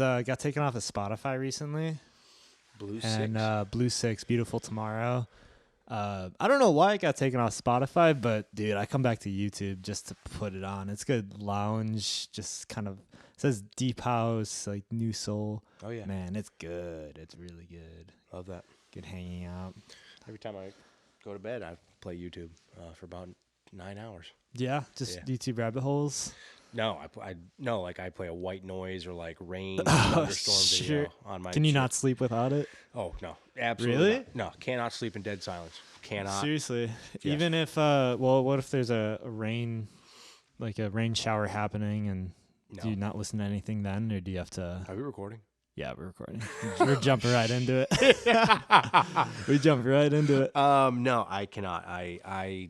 It's got taken off of Spotify recently. Blue and 6. Blue 6, Beautiful Tomorrow. I don't know why it got taken off Spotify, but dude, I come back to YouTube just to put it on. It's good lounge, just kind of says deep house, like new soul. Oh yeah, Man, it's good. It's really good. love that. Good hanging out. Every time I go to bed, I play YouTube for about 9 hours. Yeah, just YouTube rabbit holes. No, I play a white noise or like rain thunderstorm video on my. Can you not sleep without it? Oh no, absolutely. Really? Not. No, cannot sleep in dead silence. Cannot. Seriously, Yes. even if what if there's a rain, like a rain shower happening, and do you not listen to anything then, or do you have to? Are we recording? Yeah, we're recording. We're jumping right into it. We jump right into it. No, I cannot. I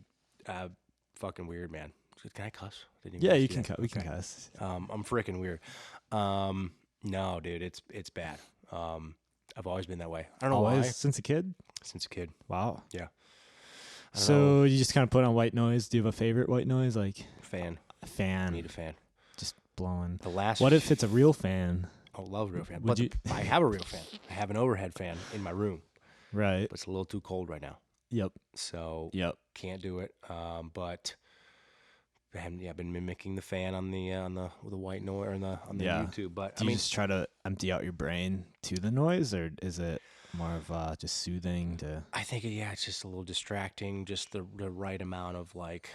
fucking weird, man. Can I cuss? Yeah, you can cuss. We can cuss. I'm freaking weird. No, dude, it's bad. I've always been that way. I don't know why. Since a kid? Since a kid. Wow. Yeah. So you just kind of put on white noise. Do you have a favorite white noise? Like fan. A fan. I need a fan. Just blowing. The last. What if it's a real fan? I love a real fan. Would But I have a real fan. I have an overhead fan in my room. Right. But it's a little too cold right now. Yep. So can't do it. But I've been mimicking the fan on the white noise or on the YouTube. But do you just try to empty out your brain to the noise, or is it more of just soothing to? I think it's just a little distracting, just the right amount of like,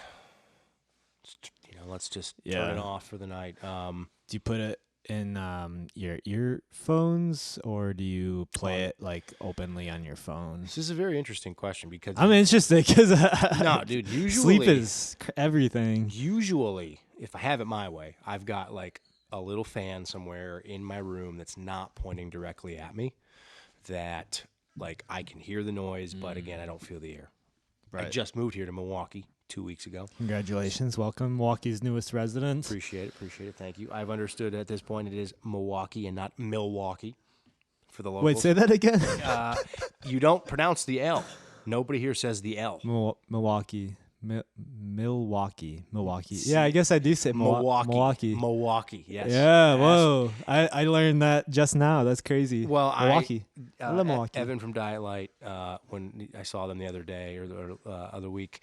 let's just turn it off for the night. Do you put it in your earphones, or do you play it like openly on your phone? This is a very interesting question because I'm interested because no, dude. Usually, sleep is everything. Usually, if I have it my way, I've got like a little fan somewhere in my room that's not pointing directly at me. That like I can hear the noise, but again, I don't feel the air. Right. I just moved here to Milwaukee 2 weeks ago. Congratulations. Welcome, Milwaukee's newest resident. Appreciate it. Thank you. I've understood at this point it is Milwaukee and not Milwaukee for the locals. Wait, say that again. You don't pronounce the L. Nobody here says the L. Milwaukee. Milwaukee. Yeah, I guess I do say Milwaukee. Milwaukee, yes. Yeah, whoa. I learned that just now. That's crazy. Well, Milwaukee. I love Milwaukee. Evan from Diet Light, when I saw them the other day or the other week,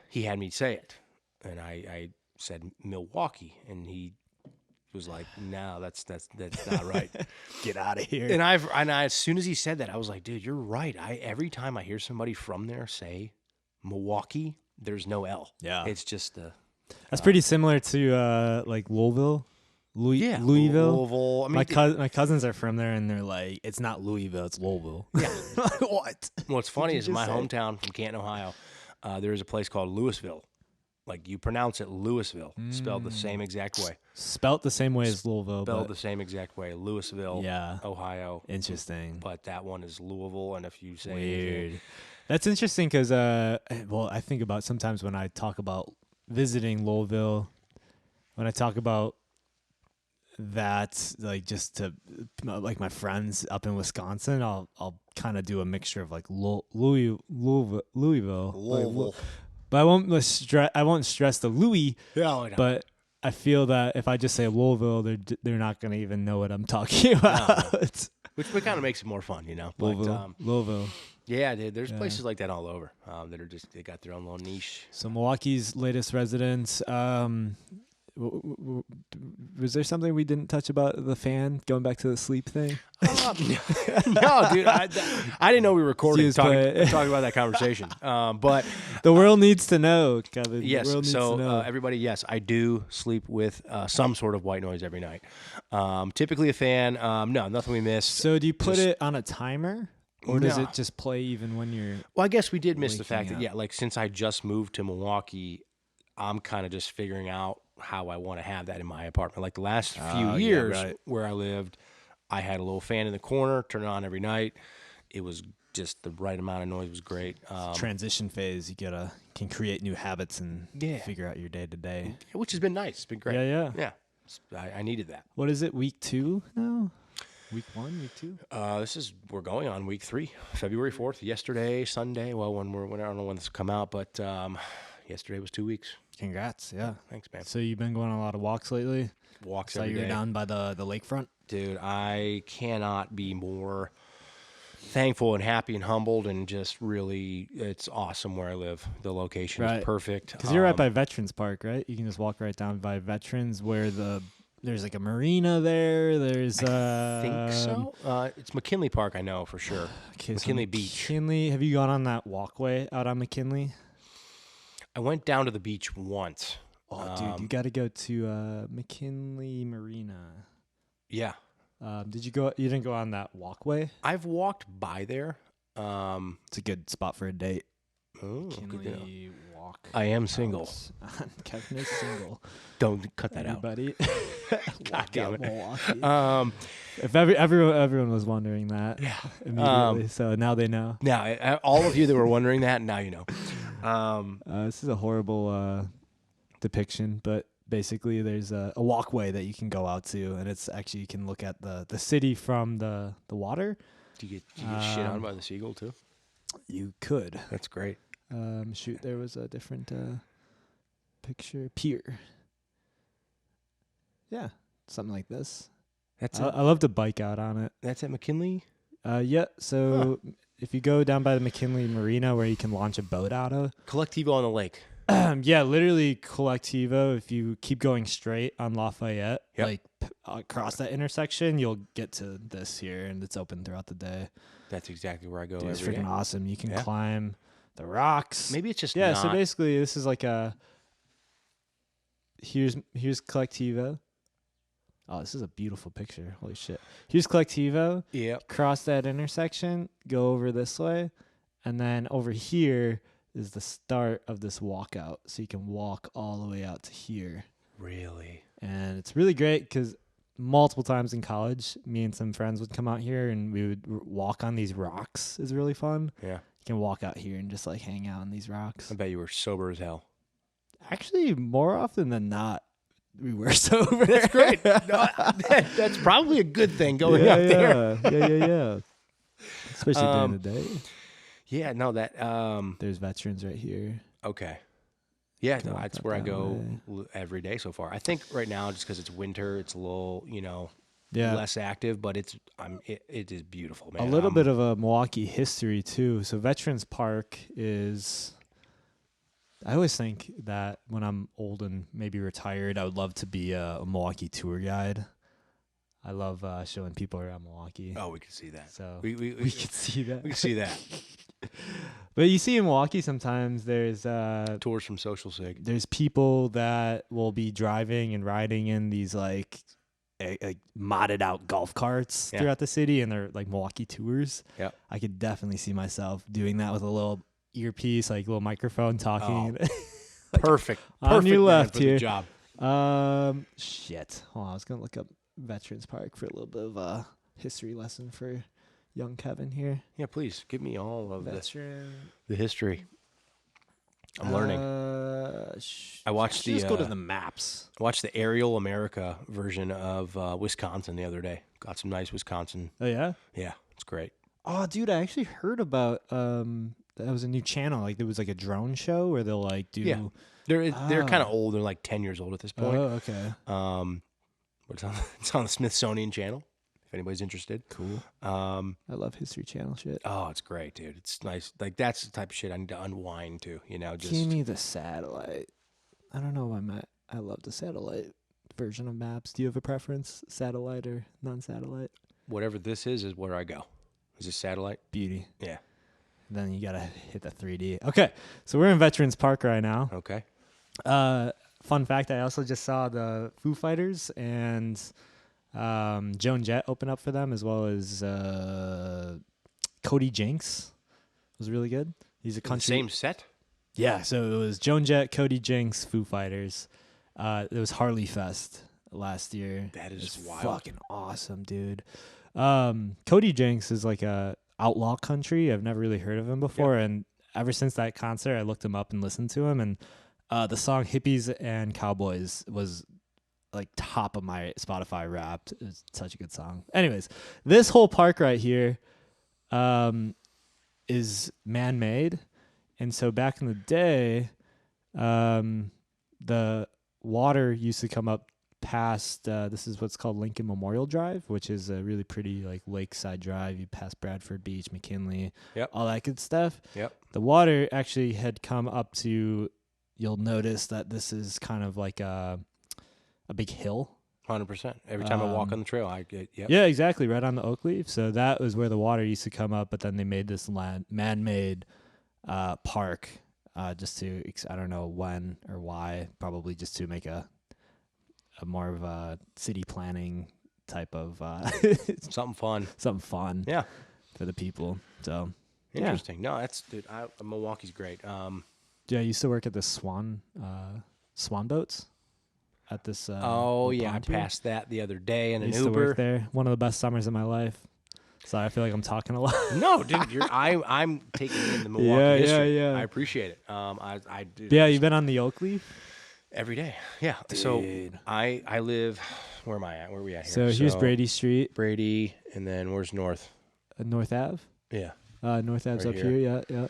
he had me say it. And I said Milwaukee, and he was like, "No, that's not right. Get out of here." And I as soon as he said that, I was like, "Dude, you're right." Every time I hear somebody from there say Milwaukee, there's no L. Yeah, it's just that's pretty similar to like Louisville. Louisville. Louisville. I mean, my cousins are from there, and they're like, "It's not Louisville, it's Louisville." Yeah. What? What's funny is my hometown from Canton, Ohio. There is a place called Louisville. Like you pronounce it Louisville, spelled the same exact way. Spelt the same way as Louisville. Spelled the same exact way. Louisville, Ohio. Interesting. But that one is Louisville, and if you say weird. That's interesting because, I think about sometimes when I talk about visiting Louisville, when I talk about that, like just to like my friends up in Wisconsin, I'll kind of do a mixture of like Louisville. But I won't stress the Louis. No. But I feel that if I just say Louisville, they're not gonna even know what I'm talking about. No. Which kind of makes it more fun, But, Louisville. Yeah, dude, there's places like that all over that are just they got their own little niche. So Milwaukee's latest residents. Was there something we didn't touch about the fan? Going back to the sleep thing. No, dude, I didn't know we were recording talking about that conversation. But the world needs to know, Kevin. Yes. The world needs to know. Everybody, yes, I do sleep with some sort of white noise every night. Typically a fan. No, nothing we missed. So do you put it on a timer? Or does it just play even when you're? Well, I guess we did miss the fact that like since I just moved to Milwaukee, I'm kind of just figuring out how I want to have that in my apartment. Like the last few years where I lived, I had a little fan in the corner, turn it on every night. It was just the right amount of noise was great. Transition phase, you can create new habits and figure out your day to day, which has been nice. It's been great. Yeah. I needed that. What is it? Week 2 now? Week 1, week 2? We're going on week 3, February 4th. Yesterday, Sunday. Well, I don't know when this will come out, but Yesterday was 2 weeks. Congrats. Yeah. Thanks, man. So you've been going on a lot of walks lately? Walks So every you're day. down by the lakefront? Dude, I cannot be more thankful and happy and humbled, and just really, it's awesome where I live. The location is perfect. Because you're right by Veterans Park, right? You can just walk right down by Veterans where there's like a marina there. There's I think so. It's McKinley Park, I know for sure. Okay, McKinley Beach. McKinley. Have you gone on that walkway out on McKinley? I went down to the beach once. Oh, dude, you got to go to McKinley Marina. Yeah. Did you go? You didn't go on that walkway? I've walked by there. It's a good spot for a date. Oh, McKinley walk. I am single. Kevin is single. Don't cut that Everybody. God damn it. Milwaukee. If everyone was wondering that, yeah, immediately, so now they know. Now, all of you that were wondering that, now you know. This is a horrible depiction, but basically there's a walkway that you can go out to, and it's actually, you can look at the city from the water. Do you get shit on by the seagull too? You could. That's great. Shoot, there was a different picture. Pier. Yeah, something like this. I love to bike out on it. That's at McKinley? Yeah, so if you go down by the McKinley Marina where you can launch a boat out of. Collectivo on the lake. Yeah, literally Collectivo. If you keep going straight on Lafayette, like across that intersection, you'll get to this here, and it's open throughout the day. That's exactly where I go. Dude, it's freaking awesome. You can climb the rocks. Maybe it's just so basically this is like a here's Collectivo. Oh, this is a beautiful picture. Holy shit. Here's Collectivo. Yeah. Cross that intersection, go over this way, and then over here is the start of this walkout. So you can walk all the way out to here. Really? And it's really great because multiple times in college, me and some friends would come out here and we would walk on these rocks. It's really fun. Yeah. You can walk out here and just like hang out on these rocks. I bet you were sober as hell. Actually, more often than not, we were sober. That's great. No, that's probably a good thing going out there. Yeah. Especially during the day. Yeah, no, that there's Veterans right here. Okay. Yeah, no, that's where I go every day so far. I think right now, just because it's winter, it's a little, less active, but it is beautiful, man. A little bit of a Milwaukee history too. So Veterans Park is. I always think that when I'm old and maybe retired, I would love to be a Milwaukee tour guide. I love showing people around Milwaukee. Oh, we can see that. So we can see that. We can see that. But you see in Milwaukee sometimes there's tours from Social Sig. There's people that will be driving and riding in these like modded out golf carts throughout the city, and they're like Milwaukee tours. Yeah, I could definitely see myself doing that with a little earpiece, like little microphone, talking. Oh. Like, perfect on your left for here. The job. Shit. Hold on, I was gonna look up Veterans Park for a little bit of a history lesson for young Kevin here. Yeah, please give me all of the history. I'm learning. I watched just go to the maps. I watched the Aerial America version of Wisconsin the other day. Got some nice Wisconsin. Oh yeah? Yeah, it's great. Oh, dude, I actually heard about that was a new channel. Like there was like a drone show where they'll like do. Yeah, they're kind of old. They're like 10 years old at this point. Oh, okay. But it's on the Smithsonian Channel. If anybody's interested. Cool. I love History Channel shit. Oh, it's great, dude. It's nice. Like that's the type of shit I need to unwind to. Just give me the satellite. I don't know why I love the satellite version of maps. Do you have a preference, satellite or non-satellite? Whatever this is where I go. Is this satellite? Beauty. Yeah. Then you gotta hit the 3D. Okay, so we're in Veterans Park right now. Okay. Fun fact: I also just saw the Foo Fighters and Joan Jett open up for them, as well as Cody Jinks. It was really good. He's a country. Same set. Yeah, so it was Joan Jett, Cody Jinks, Foo Fighters. It was Harley Fest last year. That is wild. Fucking awesome, dude. Cody Jinks is like a outlaw country. I've never really heard of him before, and ever since that concert, I looked him up and listened to him. And the song "Hippies and Cowboys" was like top of my Spotify Wrapped. It's such a good song. Anyways, this whole park right here is man-made, and so back in the day, The water used to come up past, this is what's called Lincoln Memorial Drive, which is a really pretty like lakeside drive. You pass Bradford Beach, McKinley, all that good stuff. The water actually had come up to, you'll notice that this is kind of like a big hill. 100%. Every time I walk on the trail, I get, Yeah, exactly, right on the oak leaf. So that was where the water used to come up, but then they made this man-made park just to, I don't know when or why, probably just to make a more of a city planning type of something fun. Something fun. Yeah. For the people. So interesting. No, that's, dude, Milwaukee's great. Yeah, I used to work at the swan boats at this. I passed that the other day in an Uber. Uber. To work there. One of the best summers of my life. Sorry, I feel like I'm talking a lot. No, dude, I'm taking in the Milwaukee history. Yeah. I appreciate it. I do. Yeah, you've been on the oak leaf every day. Yeah. Dude. So I live. Where am I at? Where are we at So here? here's Brady Street. Brady, and then where's North? North Ave. Yeah. North Ave's right up here. Yeah.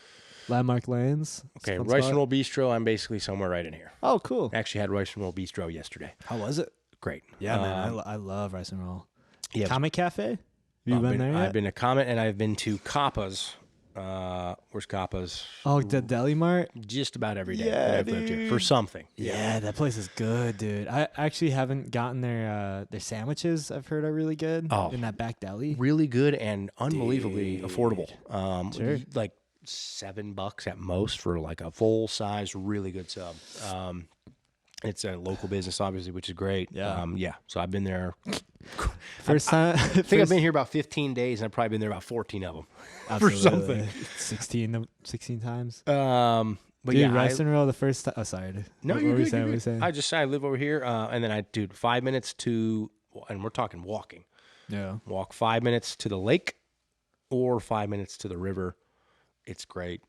Landmark Lanes. Okay, Rice and Roll Bistro. I'm basically somewhere right in here. Oh, cool. I actually had Rice and Roll Bistro yesterday. How was it? Great. Yeah, man. I love Rice and Roll. Yeah. Comet Cafe? Have you been there yet? I've been to Comet, and I've been to Kappa's. Where's Kappa's? Oh, the Deli Mart? Just about every day that I've lived here for something. Yeah, that place is good, dude. I actually haven't gotten their sandwiches. I've heard are really good in that back deli. Really good and unbelievably affordable. Sure. Like $7 at most for like a full size, really good sub. It's a local business, obviously, which is great. Yeah. So I've been there. First time. I think I've been here about 15 days, and I've probably been there about 14 of them. Absolutely. For something. 16 times. But dude, Rice and Roll the first time. Oh, sorry. No, what you're were good. you saying? What were you saying? I just say I live over here, and then 5 minutes to, and we're talking walking. Yeah. Walk 5 minutes to the lake, or 5 minutes to the river. It's great.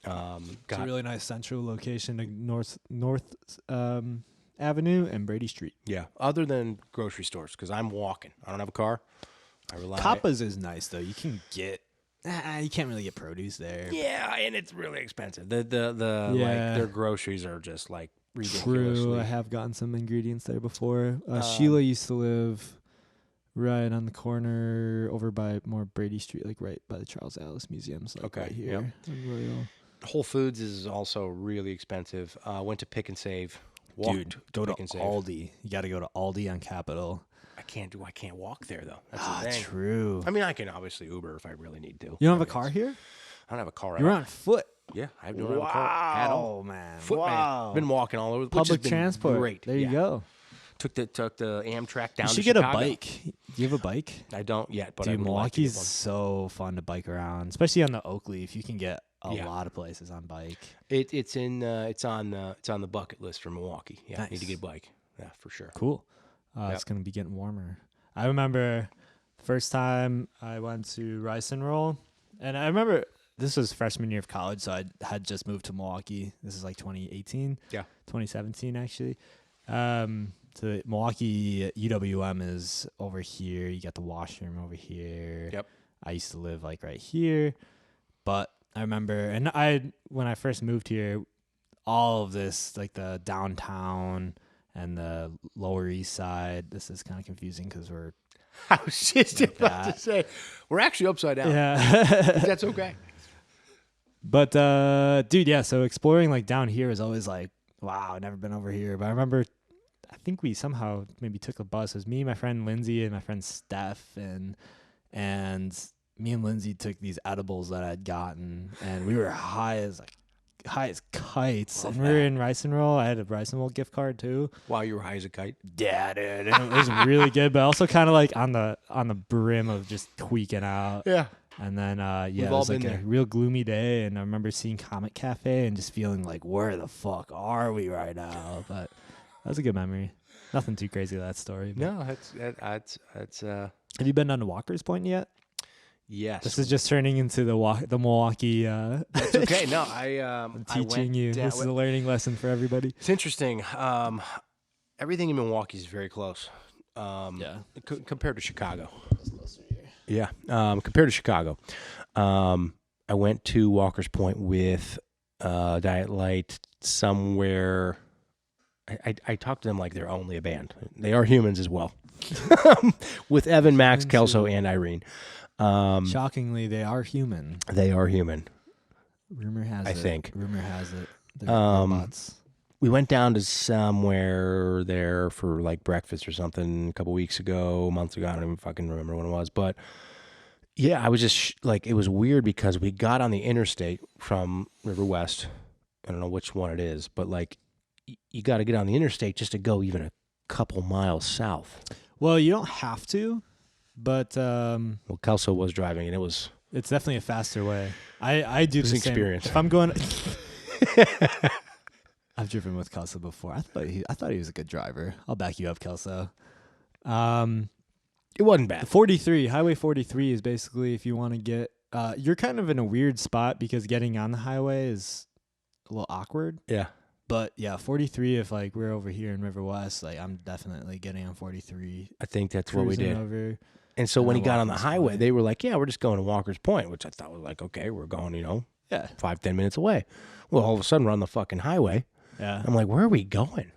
It's a really nice central location to North Avenue and Brady Street. Yeah. Other than grocery stores, because I'm walking. I don't have a car. I rely. Kappa's is nice though. You can get. You can't really get produce there. Yeah, and it's really expensive. Like their groceries are just like ridiculously. True. I have gotten some ingredients there before. Sheila used to live right on the corner over by more Brady Street, like right by the Charles Atlas Museums. Like right here. Yep. Whole Foods is also really expensive. Went to Pick and Save. Dude, go to Aldi. You got to go to Aldi on Capitol. I can't walk there though. That's the thing. True. I mean, I can obviously Uber if I really need to. You don't have a car here? I don't have a car. You're on foot. Yeah, I don't have a car at all. Man. Man. Been walking all over. Public transport. Great. There you go. Took the Amtrak down. You should to get Chicago. a bike. Do you have a bike? I don't yet, but dude, I would Milwaukee's like to get so fun to bike around, especially on the Oak Leaf. You can get a lot of places on bike. It's on the bucket list for Milwaukee. Yeah, nice. Need to get a bike. Yeah, for sure. Cool. It's gonna be getting warmer. I remember the first time I went to Rice and Roll, and I remember this was freshman year of college, so I had just moved to Milwaukee. This is like 2018. Yeah. 2017 actually. So Milwaukee UWM is over here. You got the washroom over here. Yep. I used to live like right here, but I remember, and when I first moved here, all of this, like the downtown and the Lower East Side. This is kind of confusing because we're. I was just about to say, we're actually upside down. Yeah. That's okay. But, dude, yeah, so exploring like down here is always like, wow, I've never been over here. But I remember, I think we somehow maybe took a bus. It was me, my friend Lindsay, and my friend Steph, and me and Lindsay took these edibles that I'd gotten, and we were high as kites. And we were in Rice and Roll. I had a Rice and Roll gift card too. While you were high as a kite? Yeah, dude. And it was really good, but also kind of like on the brim of just tweaking out. Yeah. And then, it was like a real gloomy day, and I remember seeing Comet Cafe and just feeling like, where the fuck are we right now? But that was a good memory. Nothing too crazy with that story. No, that's. Have you been down to Walker's Point yet? Yes. This is just turning into the Milwaukee. That's okay. No, I'm teaching you. This is a learning lesson for everybody. It's interesting. Everything in Milwaukee is very close. Compared to Chicago. Yeah. Compared to Chicago. I went to Walker's Point with Diet Light somewhere. I talked to them like they're only a band. They are humans as well. With Evan, Max, Kelso, and Irene. Shockingly, they are human. They are human. Rumor has it. I think. Rumor has it. They're robots. We went down to somewhere there for like breakfast or something a couple weeks ago, months ago. I don't even fucking remember when it was. But yeah, I was just like, it was weird because we got on the interstate from River West. I don't know which one it is, but like you got to get on the interstate just to go even a couple miles south. Well, you don't have to, but well, Kelso was driving, and it's definitely a faster way. I do the same. Experience. If I'm going, I've driven with Kelso before. I thought he was a good driver. I'll back you up, Kelso. It wasn't bad. 43, Highway 43 is basically if you want to get. You're kind of in a weird spot because getting on the highway is a little awkward. Yeah. But yeah, 43. If like we're over here in River West, like I'm definitely getting on 43. I think that's what we did. Over, and so when he got on the highway, Point. They were like, "Yeah, we're just going to Walker's Point," which I thought was like, "Okay, we're going, 5-10 minutes away." Well, all of a sudden we're on the fucking highway. Yeah. I'm like, "Where are we going?"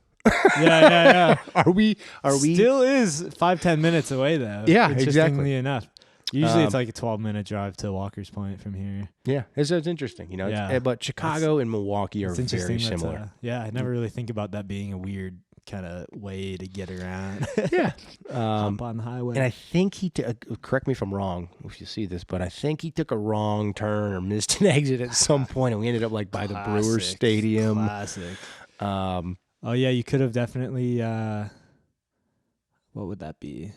Yeah. Are we? Still is 5-10 minutes away though. Yeah, interestingly exactly. enough. Usually it's like a 12-minute drive to Walker's Point from here. Yeah, it's interesting, Yeah. But Chicago and Milwaukee are very similar. I never really think about that being a weird kind of way to get around. Yeah. Hop on the highway. And I think correct me if I'm wrong if you see this, but I think he took a wrong turn or missed an exit at some point, and we ended up like by the Brewers Stadium. Classic. Oh yeah, you could have definitely. What would that be?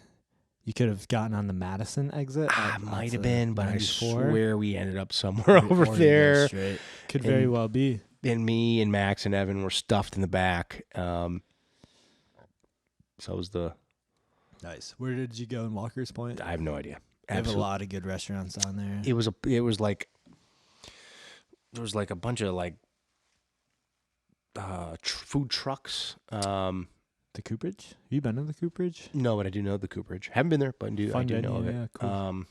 You could have gotten on the Madison exit. Might have been, but 94. I swear we ended up somewhere over there. Could very well be. And me and Max and Evan were stuffed in the back. So it was nice. Where did you go in Walker's Point? I have no idea. They have a lot of good restaurants on there. It was like there was like a bunch of like food trucks. The Cooperage? Have you been to the Cooperage? No, but I do know the Cooperage. Haven't been there, but I do know of it. Yeah, cool.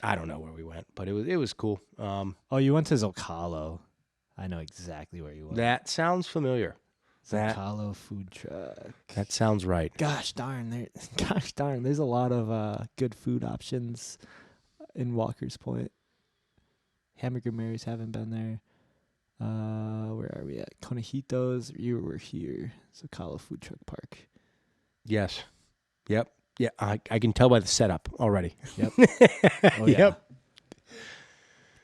I don't know where we went, but it was cool. Oh, you went to Zocalo. I know exactly where you went. That sounds familiar. Zocalo food truck. That sounds right. Gosh darn, there's a lot of good food options in Walker's Point. Hamburger Mary's haven't been there. Where are we at? Conejitos. You were here. Zocalo Food Truck Park. Yes. Yep. Yeah. I can tell by the setup already. Yep. Oh, yeah. Yep.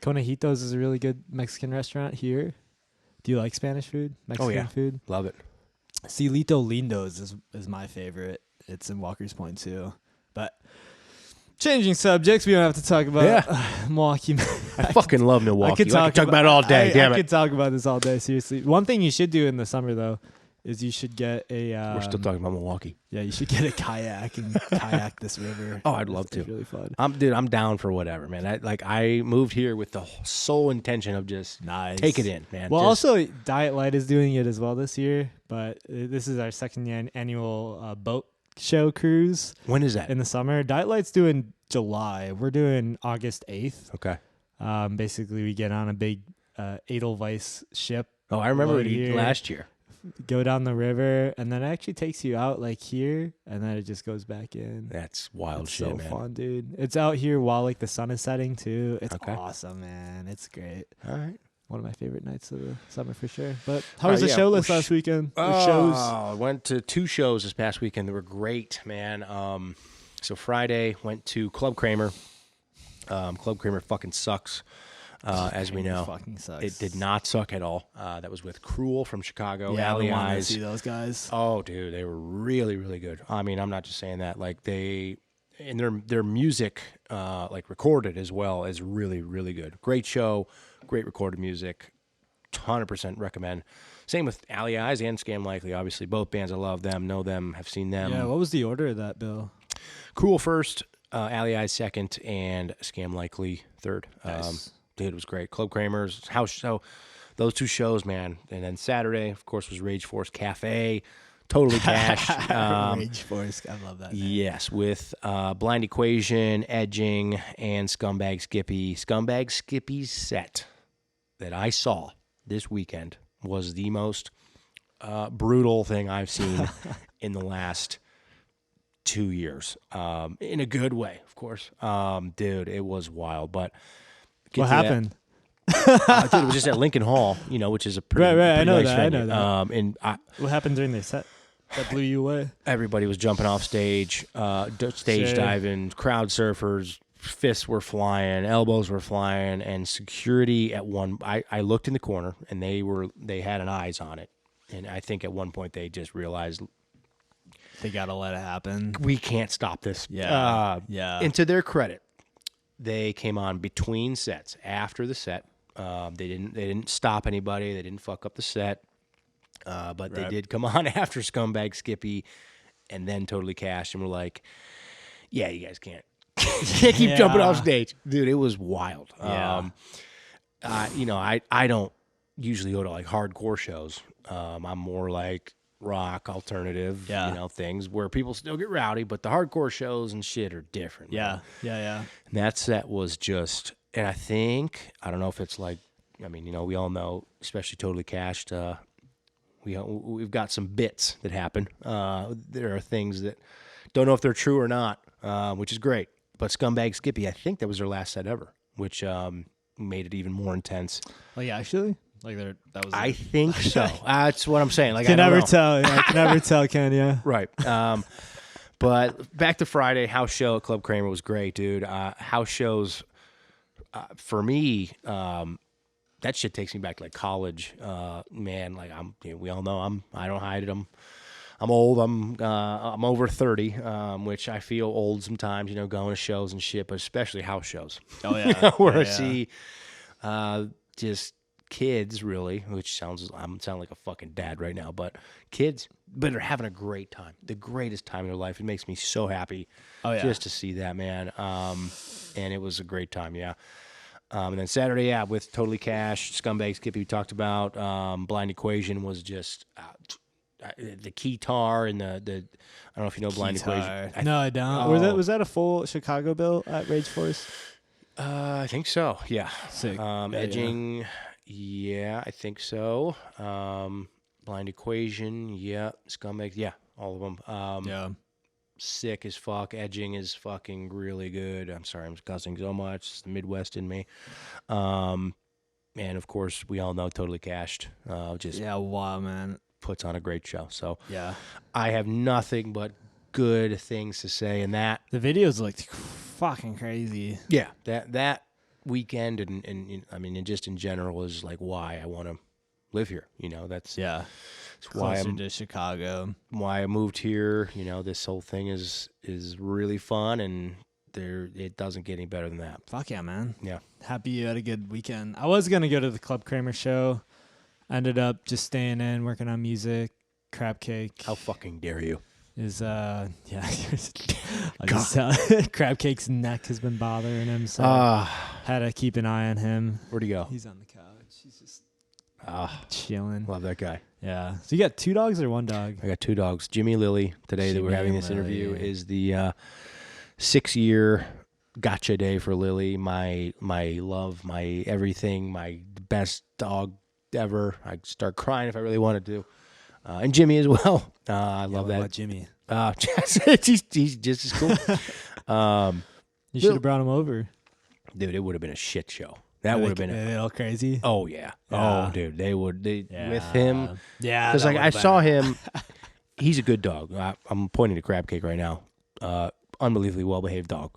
Conejitos is a really good Mexican restaurant here. Do you like Spanish food? Mexican food? Love it. Cielito Lindos is my favorite. It's in Walker's Point too. But changing subjects, we don't have to talk about Milwaukee. I fucking love Milwaukee. I could talk about it all day. I could talk about this all day, seriously. One thing you should do in the summer, though, is you should get a... We're still talking about Milwaukee. Yeah, you should get a kayak and kayak this river. Oh, I'd love to. It's really fun. I'm down for whatever, man. I moved here with the sole intention of just take it in, man. Well, also, Diet Light is doing it as well this year, but this is our second annual boat show cruise. When is that? In the summer. Diet Light's doing July. We're doing August 8th. Okay. Basically, we get on a big Edelweiss ship. Oh, I remember last year. Go down the river, and then it actually takes you out like here, and then it just goes back in. That's wild shit, so man. Fun, dude. It's out here while like the sun is setting too. It's awesome, man. It's great. All right. One of my favorite nights of the summer for sure. But how was the show list last weekend? I went to 2 shows this past weekend that were great, man. So Friday went to Club Kramer. Club Kramer fucking sucks, as we know. Fucking sucks. It did not suck at all. That was with Cruel from Chicago. Yeah, Alley I want to Eyes. see those guys. Oh, dude, they were really, really good. I mean, I'm not just saying that. Like and their music, like recorded as well, is really, really good. Great show, great recorded music. 100% recommend. Same with Alley Eyes and Scam Likely. Obviously, both bands I love them, know them, have seen them. Yeah, what was the order of that, Bill? Cruel first, Alley Eyes second, and Scam Likely third. Nice. Dude, it was great. Club Kramer's house show. Those 2 shows, man. And then Saturday, of course, was Rage Force Cafe. Totally cash. Rage Force. I love that name. Yes, with Blind Equation, Edging, and Scumbag Skippy. Scumbag Skippy's set that I saw this weekend was the most brutal thing I've seen in the last 2 years. In a good way, of course. Dude, it was wild. But what happened? Dude, it was just at Lincoln Hall, which is a pretty, right. pretty I know nice that. venue. I know that. And What happened during the set that blew you away? everybody was jumping off stage, stage Sure. diving, crowd surfers, fists were flying, elbows were flying, and security at one. I looked in the corner, and they had an eyes on it, and I think at one point they just realized They gotta let it happen. we can't stop this. Yeah. Yeah. And to their credit, they came on between sets after the set. They didn't stop anybody. They didn't fuck up the set. But they did come on after Scumbag Skippy, and then Totally Cashed, and were like, "Yeah, you guys can't keep jumping off stage, dude." It was wild. Yeah. I don't usually go to like hardcore shows. I'm more like rock, alternative, things where people still get rowdy, but the hardcore shows and shit are different. Yeah. Man. Yeah. And that set was just, and I don't know if it's like, we all know, especially Totally Cashed. We've got some bits that happen. There are things that don't know if they're true or not, which is great. But Scumbag Skippy, I think that was their last set ever, which made it even more intense. Like actually, like that was. I think so. That's what I'm saying. Like can I never don't know. tell. Yeah, I can never tell. Can you? Right. But back to Friday, house show at Club Kramer was great, dude. House shows for me. That shit takes me back to like college, man. Like we all know I don't hide it. I'm old. I'm over 30, which I feel old sometimes. Going to shows and shit, but especially house shows. Oh yeah, where I see just kids, really. Which I'm sounding like a fucking dad right now, but kids, but are having a great time, the greatest time in their life. It makes me so happy, just to see that, man. And it was a great time, yeah. And then Saturday, with Totally Cashed, Scumbag Skippy we talked about. Blind Equation was just the keytar and the I don't know if you know Blind Equation. No, I don't. Was that a full Chicago bill at Rage Force? I think so. Yeah. Sick. Edging. Yeah, I think so. Blind Equation. Yeah. Scumbag. Yeah, all of them. Yeah. Sick as fuck. Edging is fucking really good. I'm sorry, I'm cussing so much. It's the Midwest in me. And of course, we all know Totally Cashed. Wow, man. Puts on a great show. So yeah, I have nothing but good things to say. And that the videos looked fucking crazy. Yeah, that weekend and just in general is like why I want to live here. That's why I'm to Chicago. Why I moved here. This whole thing is really fun, and it doesn't get any better than that. Fuck yeah, man. Yeah. Happy you had a good weekend. I was gonna go to the Club Kramer show. Ended up just staying in, working on music. Crab Cake. How fucking dare you? Is I'll just tell Crab Cake's neck has been bothering him, so had to keep an eye on him. Where'd he go? He's on the couch. He's just chilling. Love that guy. Yeah. So you got 2 dogs or 1 dog? I got 2 dogs. Jimmy Lily, today that we're having this interview, Lily. is the 6-year gotcha day for Lily. My love, my everything, my best dog ever. I start crying if I really wanted to. And Jimmy as well. I love that. What about Jimmy? He's just as cool. You should have brought him over. Dude, it would have been a shit show. That would have been a little crazy. Oh yeah. Oh dude, with him. Yeah. Because I saw him. He's a good dog. I'm pointing to Crab Cake right now. Unbelievably well behaved dog.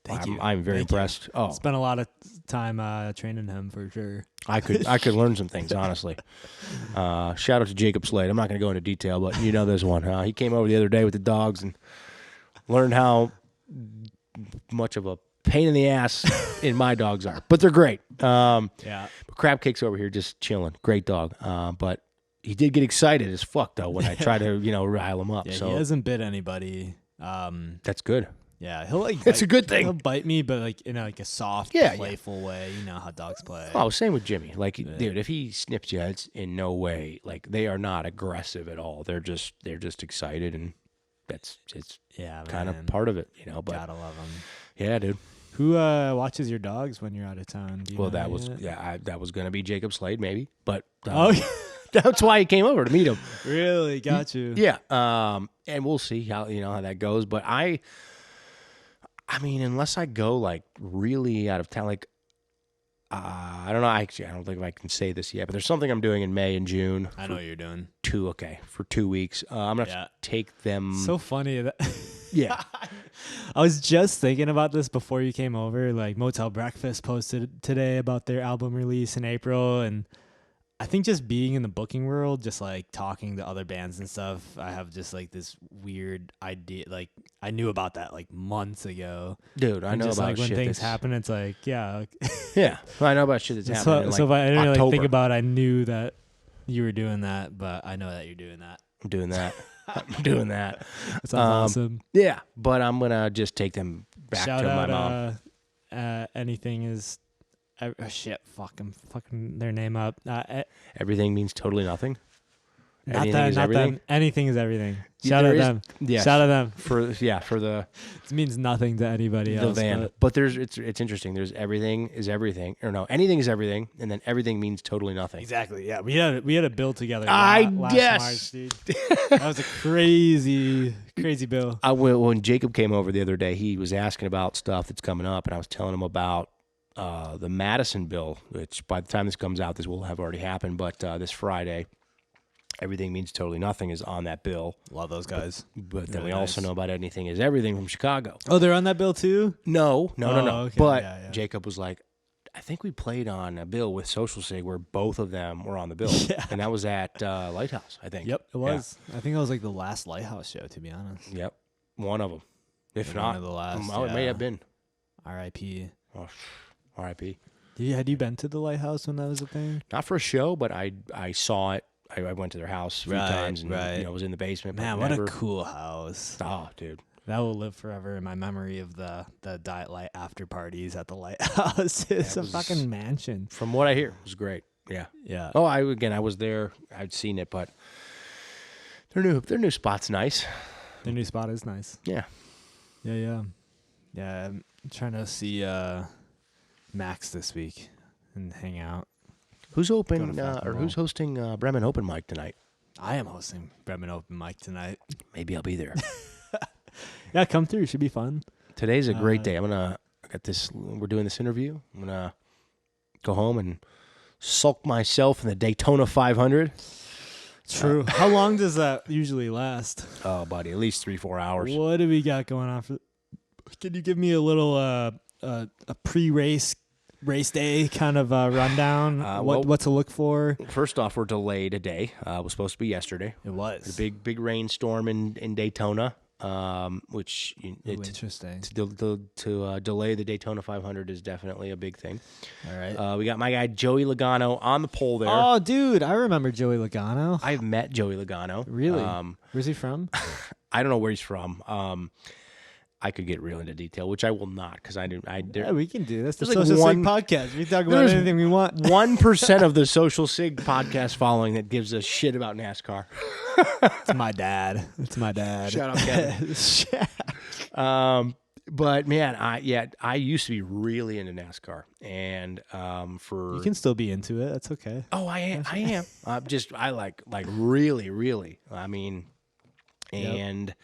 Thank you. I'm very impressed. Oh, spent a lot of time training him for sure. I could learn some things, honestly. Shout out to Jacob Slade. I'm not going to go into detail, but there's one. He came over the other day with the dogs and learned much of a pain in the ass in my dogs are, but they're great. But Crab Cake's over here just chilling. Great dog. But he did get excited as fuck though when I try to rile him up. Yeah, so he hasn't bit anybody. That's good. Yeah, he'll that's a good thing. He'll bite me, but like in a soft, playful way. You know how dogs play. Oh, same with Jimmy. Like, dude, if he snips you, it's in no way like they are not aggressive at all. They're just it's kind of part of it, But gotta love him. Yeah, dude. Who watches your dogs when you're out of town? Do you Well, know that was yet? that was going to be Jacob Slade, maybe, but Oh, that's why he came over to meet him. really? Got you. Yeah. And we'll see how how that goes. But I mean, unless I go like really out of town, like I don't know. Actually, I don't think I can say this yet. But there's something I'm doing in May and June. I know what you're doing. For 2 weeks. I'm gonna have to take them. So funny that. Yeah. I was just thinking about this before you came over. Like Motel Breakfast posted today about their album release in April, and I think just being in the booking world, just like talking to other bands and stuff, I have just like this weird idea. Like I knew about that like months ago, dude. I know just, about like, when shit things happen. It's like yeah. I know about shit that's so, happening. so like if I didn't October. really think about it, I knew that you were doing that, but I know that you're doing that. I'm doing that. I'm doing that. That sounds awesome. Yeah, but I'm gonna just take them back Shout to out, my mom. Anything is. Shit, fucking their name up. Everything means totally nothing. Not Anything that, is not everything. that. Anything is everything. Yeah, Shout there out is- them. Yes. Shout out them. for the It means nothing to anybody the else. van. But it's interesting. There's everything is everything, or no, anything is everything, and then everything means totally nothing. Exactly. Yeah, we had a bill together. Last Yes. March, dude. That was a crazy bill. When Jacob came over the other day, he was asking about stuff that's coming up, and I was telling him about the Madison bill, which by the time this comes out, this will have already happened. But this Friday, everything means totally nothing is on that bill. Love those guys. But then Really we also nice. know about anything is everything from Chicago. Oh, they're on that bill too. No. Okay. But Yeah. Jacob was like, I think we played on a bill with Social Sig where both of them were on the bill. Yeah. And that was at Lighthouse, I think. Yep, it was. I think it was like the last Lighthouse show, to be honest. Yep. One of them. If One not, of the last, it may yeah. have been. R.I.P. Oh, R.I.P. Had you been to the Lighthouse when that was a thing? Not for a show, but I saw it. I went to their house a few times and was in the basement. But Man, never, what a cool house. Oh, dude. That will live forever in my memory of the Diet Light after parties at the Lighthouse. It's a fucking mansion. From what I hear, it was great. Yeah. Yeah. Oh, I was there. I'd seen it, but their new spot's nice. Their new spot is nice. Yeah. Yeah. I'm trying to see Max this week and hang out. Who's open Go to Falcon or who's Mall. hosting Bremen Open Mic tonight? I am hosting Bremen Open Mic tonight. Maybe I'll be there. Yeah, come through. Should be fun. Today's a great day. We're doing this interview. I'm gonna go home and sulk myself in the Daytona 500. True. How long does that usually last? Oh, buddy, at least 3-4 hours. What do we got going on? Can you give me a little a pre-race day kind of rundown? What to look for? First off, we're delayed a day. It was supposed to be yesterday. It was A big rainstorm in Daytona, which interesting. to delay the Daytona 500 is definitely a big thing. All right. We got my guy Joey Logano on the pole there. Oh, dude, I remember Joey Logano. I've met Joey Logano. Really? Where's he from? I don't know where he's from. I could get real into detail, which I will not, because Yeah, we can do this. The there's like Social Sig one- podcast. We talk about there's anything we want. 1% of the Social Sig podcast following that gives a shit about NASCAR. It's my dad. Shout out, Kevin. But man, I used to be really into NASCAR, and You can still be into it. That's okay. oh, I am. I like really. I mean, and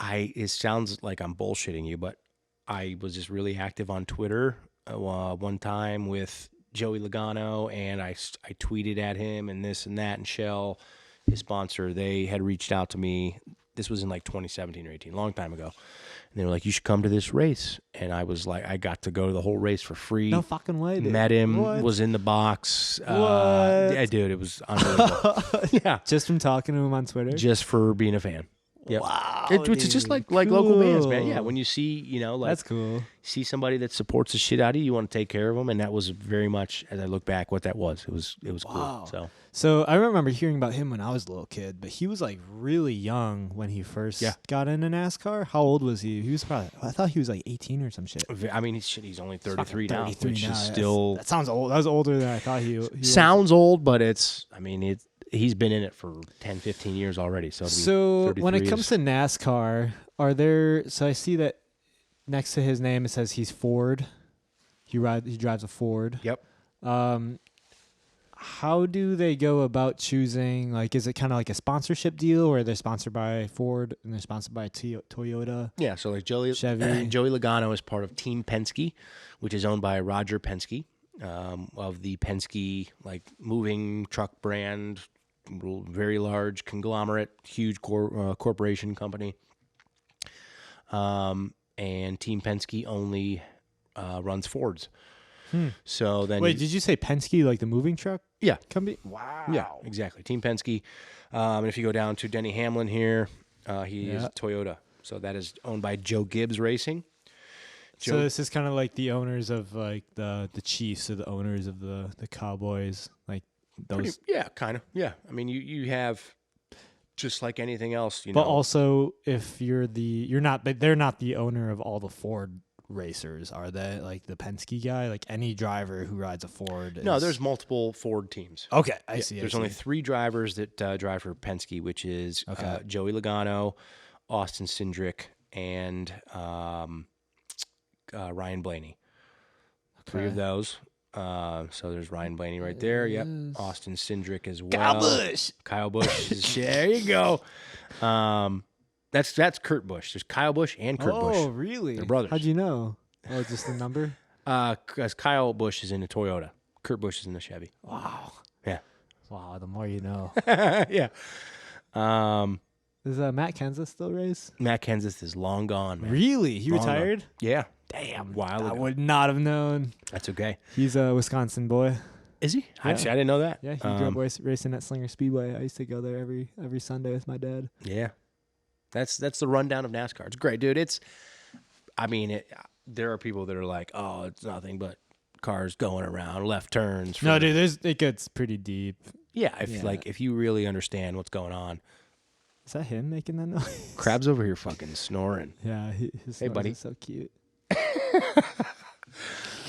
it sounds like I'm bullshitting you, but I was just really active on Twitter one time with Joey Logano, and I tweeted at him and this and that, and Shell, his sponsor, they had reached out to me. This was in like 2017 or 18, long time ago. And they were like, you should come to this race. And I was like, I got to go to the whole race for free. No fucking way, dude. Met him, What? was in the box. What? Yeah, dude, it was unbelievable. Yeah. Just from talking to him on Twitter? Just for being a fan. Yep. Wow. It's just dude. like local bands, man. Cool. Yeah, when you see, That's cool. see somebody that supports the shit out of you, you want to take care of them, and that was very much, as I look back, what that was. It was Wow. cool. So I remember hearing about him when I was a little kid, but he was like really young when he first got into NASCAR. How old was he? He was probably, I thought he was like 18 or some shit. I mean, he's only 33 now, 33 which now. is still That sounds old. That was older than I thought he was. sounds old, but he's been in it for 10, 15 years already. So So when it comes to NASCAR, so I see that next to his name it says he's Ford. He drives a Ford. Yep. How do they go about choosing? Like, is it kind of like a sponsorship deal where they're sponsored by Ford and they're sponsored by Toyota? Yeah, so like Joey Logano is part of Team Penske, which is owned by Roger Penske, of the Penske like moving truck brand, very large conglomerate, huge corporation company. And Team Penske only runs Fords. So then, wait, did you say Penske, like the moving truck? Yeah. Company? Wow. Yeah, exactly. Team Penske. And if you go down to Denny Hamlin here, he is Toyota. So that is owned by Joe Gibbs Racing. So this is kind of like the owners of like the Chiefs or the owners of the Cowboys, like those. Kind of. Yeah. I mean, you have just like anything else, But also, if they're not the owner of all the Ford racers, are they? Like the Penske guy, like any driver who rides a Ford. No, there's multiple Ford teams. Okay, I see. There's only 3 drivers that drive for Penske, which is Joey Logano, Austin Cindric, and Ryan Blaney. 3 of those. So there's Ryan Blaney right there. Yep. Austin Cindric as well. Kyle Busch. There you go. That's Kurt Busch. There's Kyle Busch and Kurt Busch. Oh, really? They're brothers. How'd you know? Oh, just the number? Because Kyle Busch is in a Toyota. Kurt Busch is in the Chevy. Wow. Yeah. Wow, the more you know. Yeah. Does Matt Kenseth still race? Matt Kenseth is long gone, man. Really? He retired? Gone. Yeah. Damn. While I ago. would not have known. That's okay. He's a Wisconsin boy. Is he? Yeah. Actually, I didn't know that. Yeah, he grew up racing at Slinger Speedway. I used to go there every Sunday with my dad. Yeah. That's the rundown of NASCAR. It's great, dude. There are people that are like, oh, it's nothing but cars going around, left turns. No, dude, it gets pretty deep. Yeah, if you really understand what's going on. Is that him making that noise? Crab's over here fucking snoring. Yeah, his hey, buddy. is so cute.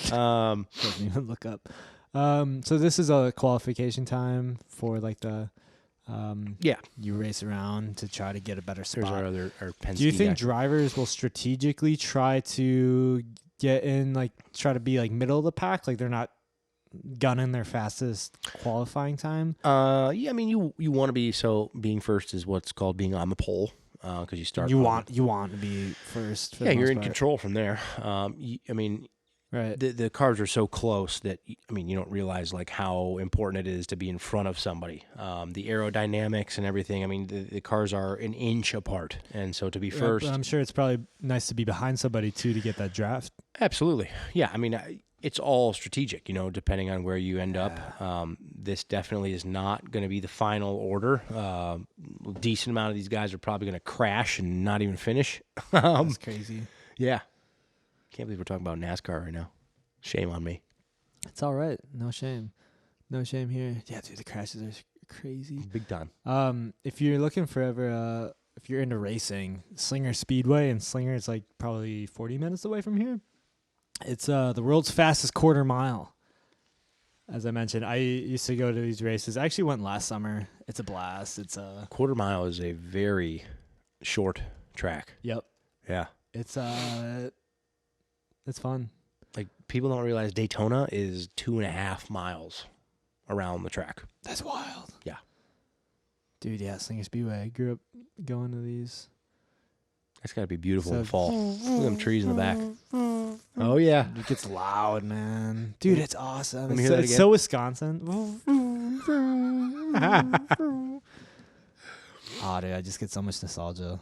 Doesn't even look up. So this is a qualification time for like the you race around to try to get a better spot. There's our Penske. Do you think drivers will strategically try to get in, like try to be like middle of the pack, like they're not gunning their fastest qualifying time? Yeah, I mean you want to be, so being first is what's called being on the pole, because you start. You want to be first. Yeah, you're in control from there. Right. The cars are so close that you don't realize like how important it is to be in front of somebody. The aerodynamics and everything. I mean, the cars are an inch apart, and so to be first. I'm sure it's probably nice to be behind somebody too to get that draft. Absolutely, yeah. I mean, it's all strategic, depending on where you end up. This definitely is not going to be the final order. A decent amount of these guys are probably going to crash and not even finish. That's crazy. Yeah. Can't believe we're talking about NASCAR right now. Shame on me. It's all right. No shame. No shame here. Yeah, dude, the crashes are crazy. Big time. If you're looking for if you're into racing, Slinger Speedway, and Slinger is like probably 40 minutes away from here. It's the world's fastest quarter mile. As I mentioned, I used to go to these races. I actually went last summer. It's a blast. It's a quarter mile is a very short track. Yep. Yeah. It's fun. Like, people don't realize Daytona is 2.5 miles around the track. That's wild. Yeah. Dude, yeah, Slinger Speedway. I grew up going to these. That's got to be beautiful in the fall. Look at them trees in the back. Oh, yeah. It gets loud, man. Dude, it's awesome. Let me hear that again. It's so Wisconsin. Oh, dude, I just get so much nostalgia.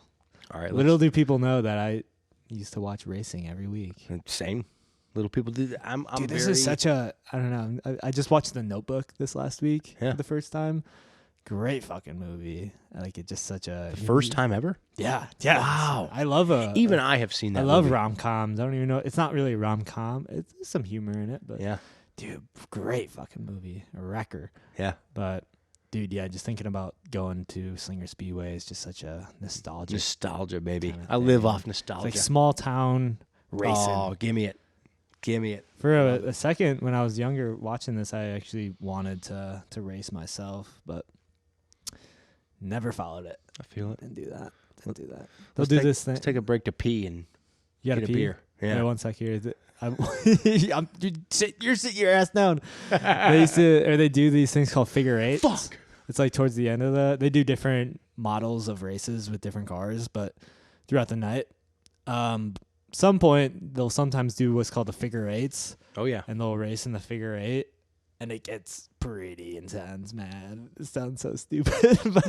All right. Little do people know that I used to watch racing every week. Same. Little people do that. Dude, this is such a, I don't know. I just watched The Notebook this last week for the first time. Great fucking movie. Like, it's just such a... The first time ever? Yeah. Yeah. Wow. I love even I have seen that I love movie. rom-coms. I don't even know. It's not really a rom-com. It's some humor in it, but... Yeah. Dude, great fucking movie. A wrecker. Yeah. But... Dude, yeah, just thinking about going to Slinger Speedway is just such a nostalgia, baby. I live off nostalgia. It's like small town racing. Oh, give me it. For a second, when I was younger, watching this, I actually wanted to race myself, but never followed it. I feel it. Didn't do that. Let's do this thing. Let's take a break to pee and You got to get pee? a beer. Yeah. Wait, one sec here. You're sitting your ass down. They do these things called figure eights. Fuck. It's like towards the end of they do different models of races with different cars, but throughout the night, some point they'll sometimes do what's called the figure eights. Oh yeah. And they'll race in the figure eight, and it gets pretty intense, man. It sounds so stupid, but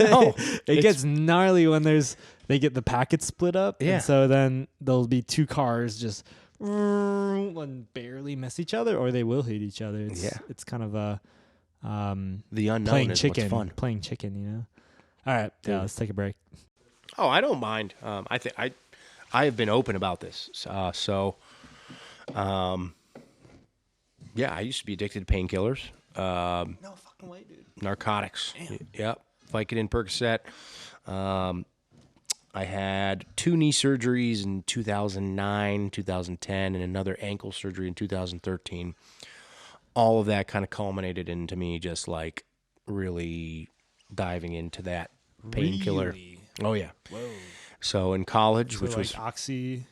it gets gnarly when they get the packets split up. Yeah. And so then there'll be two cars just and barely miss each other, or they will hit each other. It's kind of a the unknown playing is chicken, what's fun. Playing chicken, you know. All right, yeah, let's take a break. Oh, I don't mind. I think I have been open about this. Yeah, I used to be addicted to painkillers. No fucking way, dude. Narcotics. Damn. Yep. Vicodin, Percocet. I had 2 knee surgeries in 2009, 2010, and another ankle surgery in 2013. All of that kind of culminated into me just like really diving into that painkiller. Really? Oh, yeah. Whoa. So in college, which like was Oxy.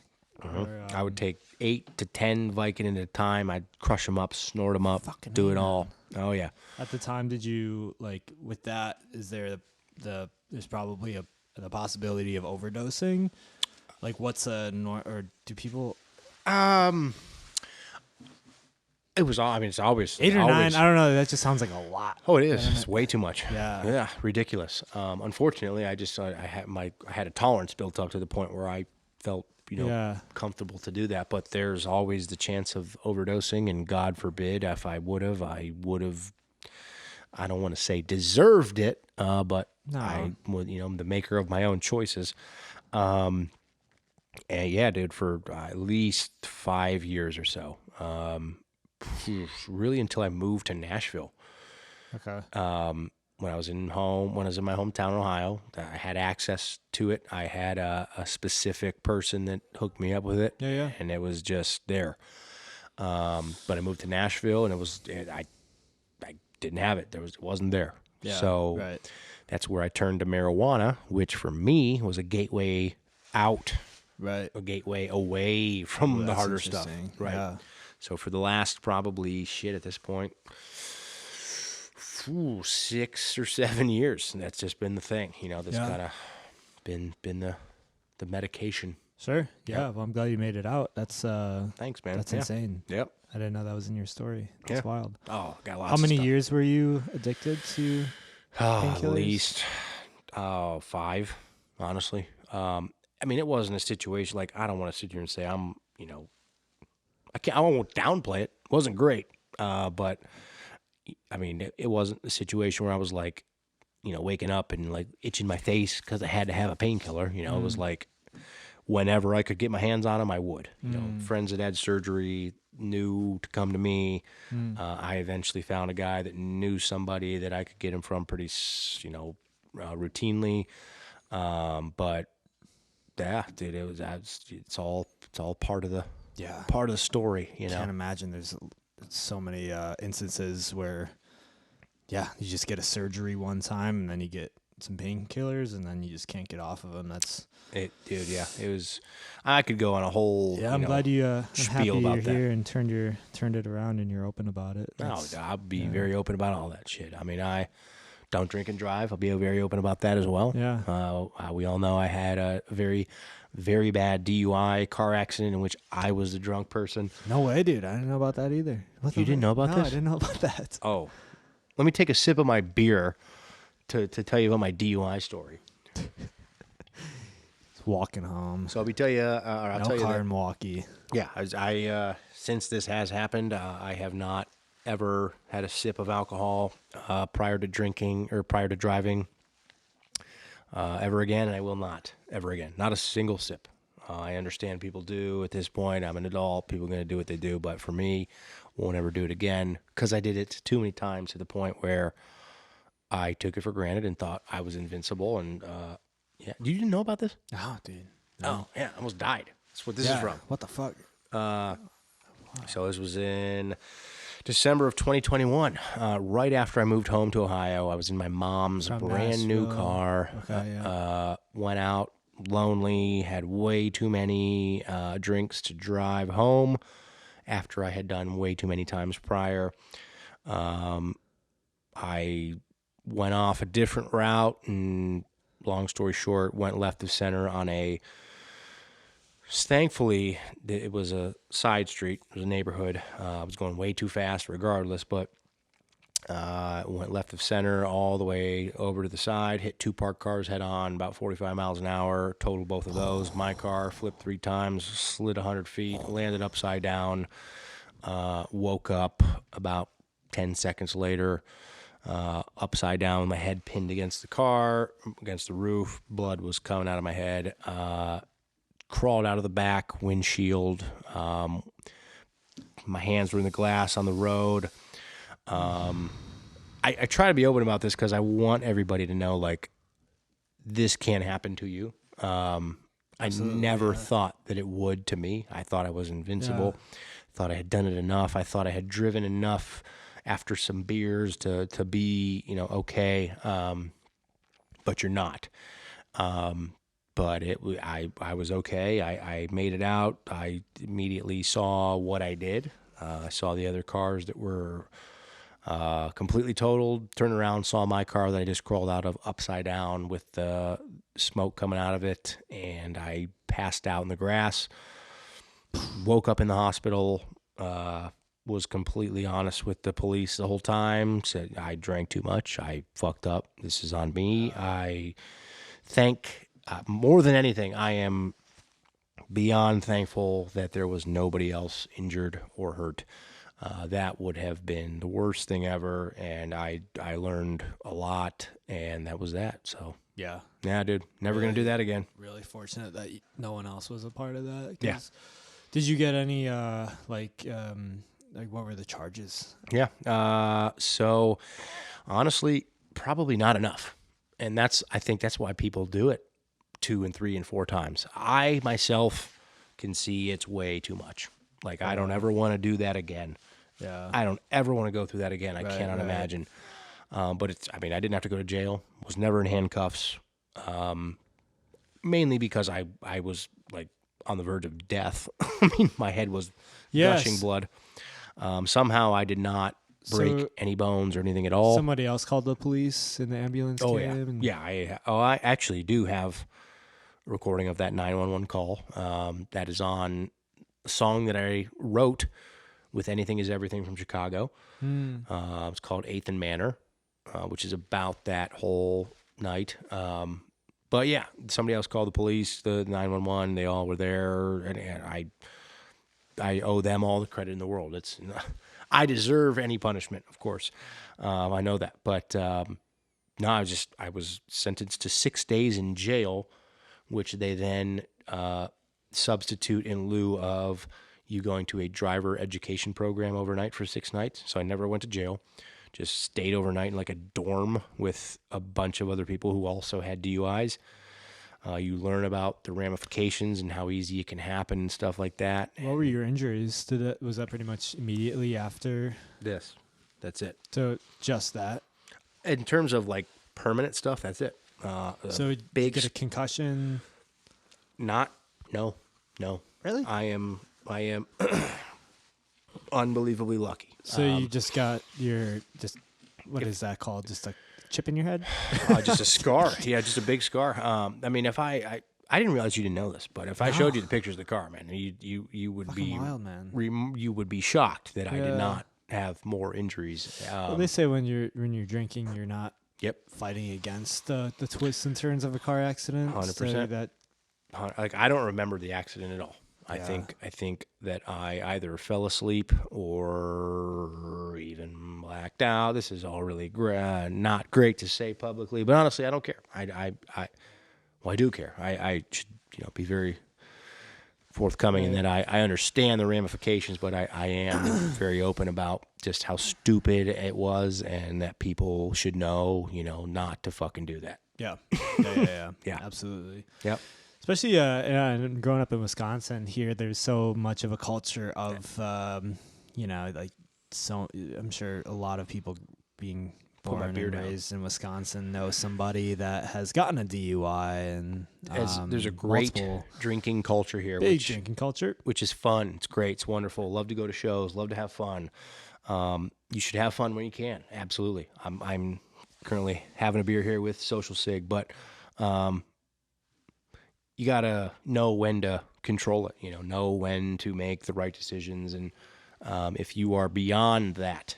I would take 8 to 10 Vicodin at a time. I'd crush them up, snort them up, do it all. Oh yeah. At the time, did you like with that? Is there there's probably the possibility of overdosing? Like, what's or do people? It was. I mean, it's always 8 or 9. I don't know. That just sounds like a lot. Oh, it is. It's way too much. Yeah. Yeah. Ridiculous. Unfortunately, I had a tolerance built up to the point where I felt comfortable to do that. But there's always the chance of overdosing, and God forbid, if I would have, I don't want to say deserved it, but No. I would. I'm the maker of my own choices. And yeah, dude, for at least 5 years or so. Really until I moved to Nashville. Okay. When I was in my hometown, Ohio, I had access to it. I had a specific person that hooked me up with it. Yeah. And it was just there. But I moved to Nashville, and I didn't have it. It wasn't there. Yeah, so right. That's where I turned to marijuana, which for me was a gateway out. Right. A gateway away from the harder stuff. Right. Yeah. So for the last probably at this point, 6 or 7 years, that's just been the thing. That's kind of been the medication. Sure. Yeah. Well, I'm glad you made it out. That's thanks, man. That's insane. Yep. I didn't know that was in your story. That's wild. Oh, got lots. How many of stuff. years were you addicted to painkillers? At least 5, honestly. I mean, it wasn't a situation like I don't want to sit here and say I'm, I won't downplay it. It wasn't great, but I mean, it wasn't a situation where I was like, waking up and like itching my face because I had to have a painkiller. It was like whenever I could get my hands on them, I would. Friends that had surgery knew to come to me. I eventually found a guy that knew somebody that I could get him from pretty, routinely. But yeah, dude, it's all part of the story. Can't imagine there's so many instances where, you just get a surgery one time and then you get some painkillers and then you just can't get off of them. That's it, dude. Yeah, it was. I could go on a whole. Yeah, I'm glad you. I'm happy spiel you're about here and turned it around and you're open about it. I'll be very open about all that shit. I mean, I don't drink and drive. I'll be very open about that as well. Yeah. We all know I had a very, very bad DUI car accident in which I was the drunk person. No way, dude. I didn't know about that either. You didn't know about this? No, I didn't know about that. Oh, let me take a sip of my beer to tell you about my DUI story. Walking home. So I'll tell you. I'll no tell you car that, in Milwaukee. Yeah, I since this has happened, I have not ever had a sip of alcohol prior to drinking or prior to driving ever again, and I will not ever again. Not a single sip. I understand people do at this point. I'm an adult. People are going to do what they do, but for me, won't ever do it again because I did it too many times to the point where I took it for granted and thought I was invincible. And yeah, you didn't know about this? Oh, dude. No. Oh, yeah, I almost died. That's what this is from. What the fuck? So this was in December of 2021, right after I moved home to Ohio. I was in my mom's brand new car. Okay, yeah. Went out, lonely, had way too many drinks to drive home after I had done way too many times prior. I went off a different route, and long story short, went left of center on a, thankfully, it was a side street. It was a neighborhood. I was going way too fast regardless, but went left of center all the way over to the side, hit 2 parked cars head on, about 45 miles an hour, totaled both of those. My car flipped 3 times, slid 100 feet, landed upside down, woke up about 10 seconds later, upside down, my head pinned against the car, against the roof, blood was coming out of my head, crawled out of the back windshield, my hands were in the glass on the road. I try to be open about this because I want everybody to know, like, this can happen to you. I never thought that it would to me. I thought I was invincible. Thought I had done it enough. I thought I had driven enough after some beers to be, okay. But you're not. But I was okay. I made it out. I immediately saw what I did. I saw the other cars that were completely totaled, turned around, saw my car that I just crawled out of upside down with the smoke coming out of it, and I passed out in the grass. Woke up in the hospital, was completely honest with the police the whole time, said I drank too much, I fucked up, this is on me. I thank, more than anything, I am beyond thankful that there was nobody else injured or hurt. That would have been the worst thing ever, and I learned a lot, and that was that. So yeah, dude, never gonna do that again. Really fortunate that no one else was a part of that. Yeah. Did you get any like what were the charges? Yeah. So honestly, probably not enough, and I think that's why people do it 2 and 3 and 4 times. I myself can see it's way too much. Like, I don't ever want to do that again. Yeah. I don't ever want to go through that again. I cannot imagine. But I didn't have to go to jail. Was never in handcuffs. Mainly because I was like on the verge of death. I mean, my head was gushing blood. Somehow I did not break any bones or anything at all. Somebody else called the police and the ambulance came. Yeah. I actually do have a recording of that 911 call. That is on a song that I wrote with Anything Is Everything from Chicago. It's called 8th and Manor, which is about that whole night. But yeah, somebody else called the police, the 911. They all were there, and I owe them all the credit in the world. I deserve any punishment, of course. I know that, but no, I was sentenced to 6 days in jail, which they then substitute in lieu of you going to a driver education program overnight for 6 nights. So I never went to jail, just stayed overnight in like a dorm with a bunch of other people who also had DUIs. You learn about the ramifications and how easy it can happen and stuff like that. What were your injuries? Was that pretty much immediately after this? That's it. So just that? In terms of like permanent stuff, that's it. So big, get a concussion? No. Really? I am unbelievably lucky. So you just got what is that called? Just a chip in your head? Just a scar. Yeah, just a big scar. If I didn't realize you didn't know this, but if I showed you the pictures of the car, man, you would be wild, man. You would be shocked that I did not have more injuries. Well, they say when you're drinking, you're not fighting against the twists and turns of a car accident. 100%. Like, I don't remember the accident at all. I think that I either fell asleep or even blacked out. This is all really not great to say publicly, but honestly, I don't care. I do care. I should be very forthcoming in that I understand the ramifications, but I am very open about just how stupid it was and that people should know, not to fucking do that. Yeah, absolutely. Yep. Especially growing up in Wisconsin, here there's so much of a culture of, I'm sure a lot of people being put my beer down. Raised in Wisconsin, know somebody that has gotten a DUI, and there's a great drinking culture here. Drinking culture. Which is fun. It's great. It's wonderful. Love to go to shows. Love to have fun. You should have fun when you can. Absolutely. I'm currently having a beer here with Social Sig, but you got to know when to control it, know when to make the right decisions. And if you are beyond that,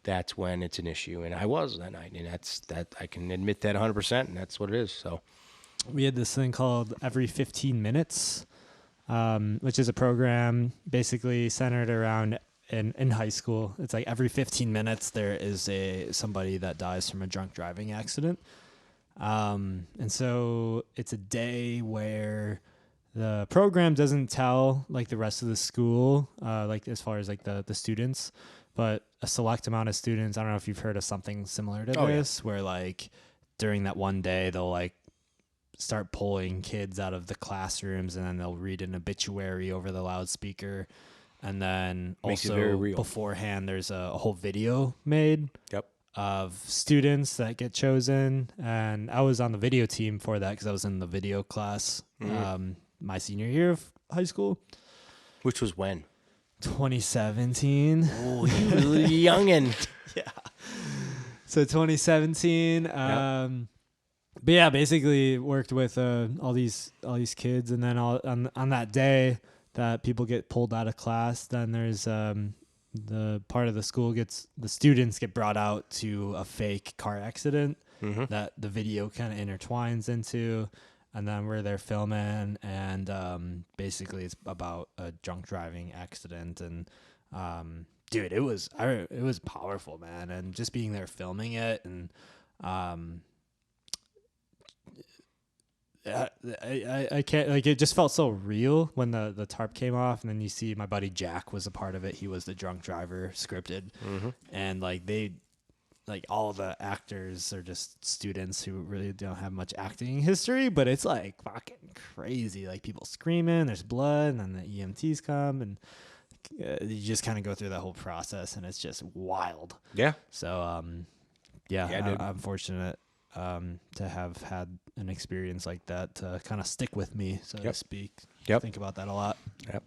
that's when it's an issue. And I was that night, and I can admit that 100%, and that's what it is. So we had this thing called Every 15 Minutes, which is a program basically centered around in high school. It's like every 15 minutes there is somebody that dies from a drunk driving accident. And so it's a day where the program doesn't tell like the rest of the school, like as far as like the students, but a select amount of students. I don't know if you've heard of something similar to this, where like during that one day they'll like start pulling kids out of the classrooms, and then they'll read an obituary over the loudspeaker. And then also beforehand, there's a whole video made of students that get chosen. And I was on the video team for that because I was in the video class my senior year of high school. Which was when? 2017. Oh, you were youngin'. Yeah. So 2017. But yeah, basically worked with all these kids, and then on that day that people get pulled out of class, then there's the part of the school the students get brought out to a fake car accident that the video kind of intertwines into, and then we're there filming, and basically it's about a drunk driving accident, and dude, it was powerful, man, and just being there filming it, and I can't, like, it just felt so real when the tarp came off, and then you see my buddy Jack was a part of it. He was the drunk driver scripted, and like all the actors are just students who really don't have much acting history, but it's like fucking crazy. Like people screaming, there's blood, and then the EMTs come, and you just kind of go through that whole process, and it's just wild. Yeah. So I'm fortunate to have had an experience like that to kind of stick with me, so to speak. I think about that a lot.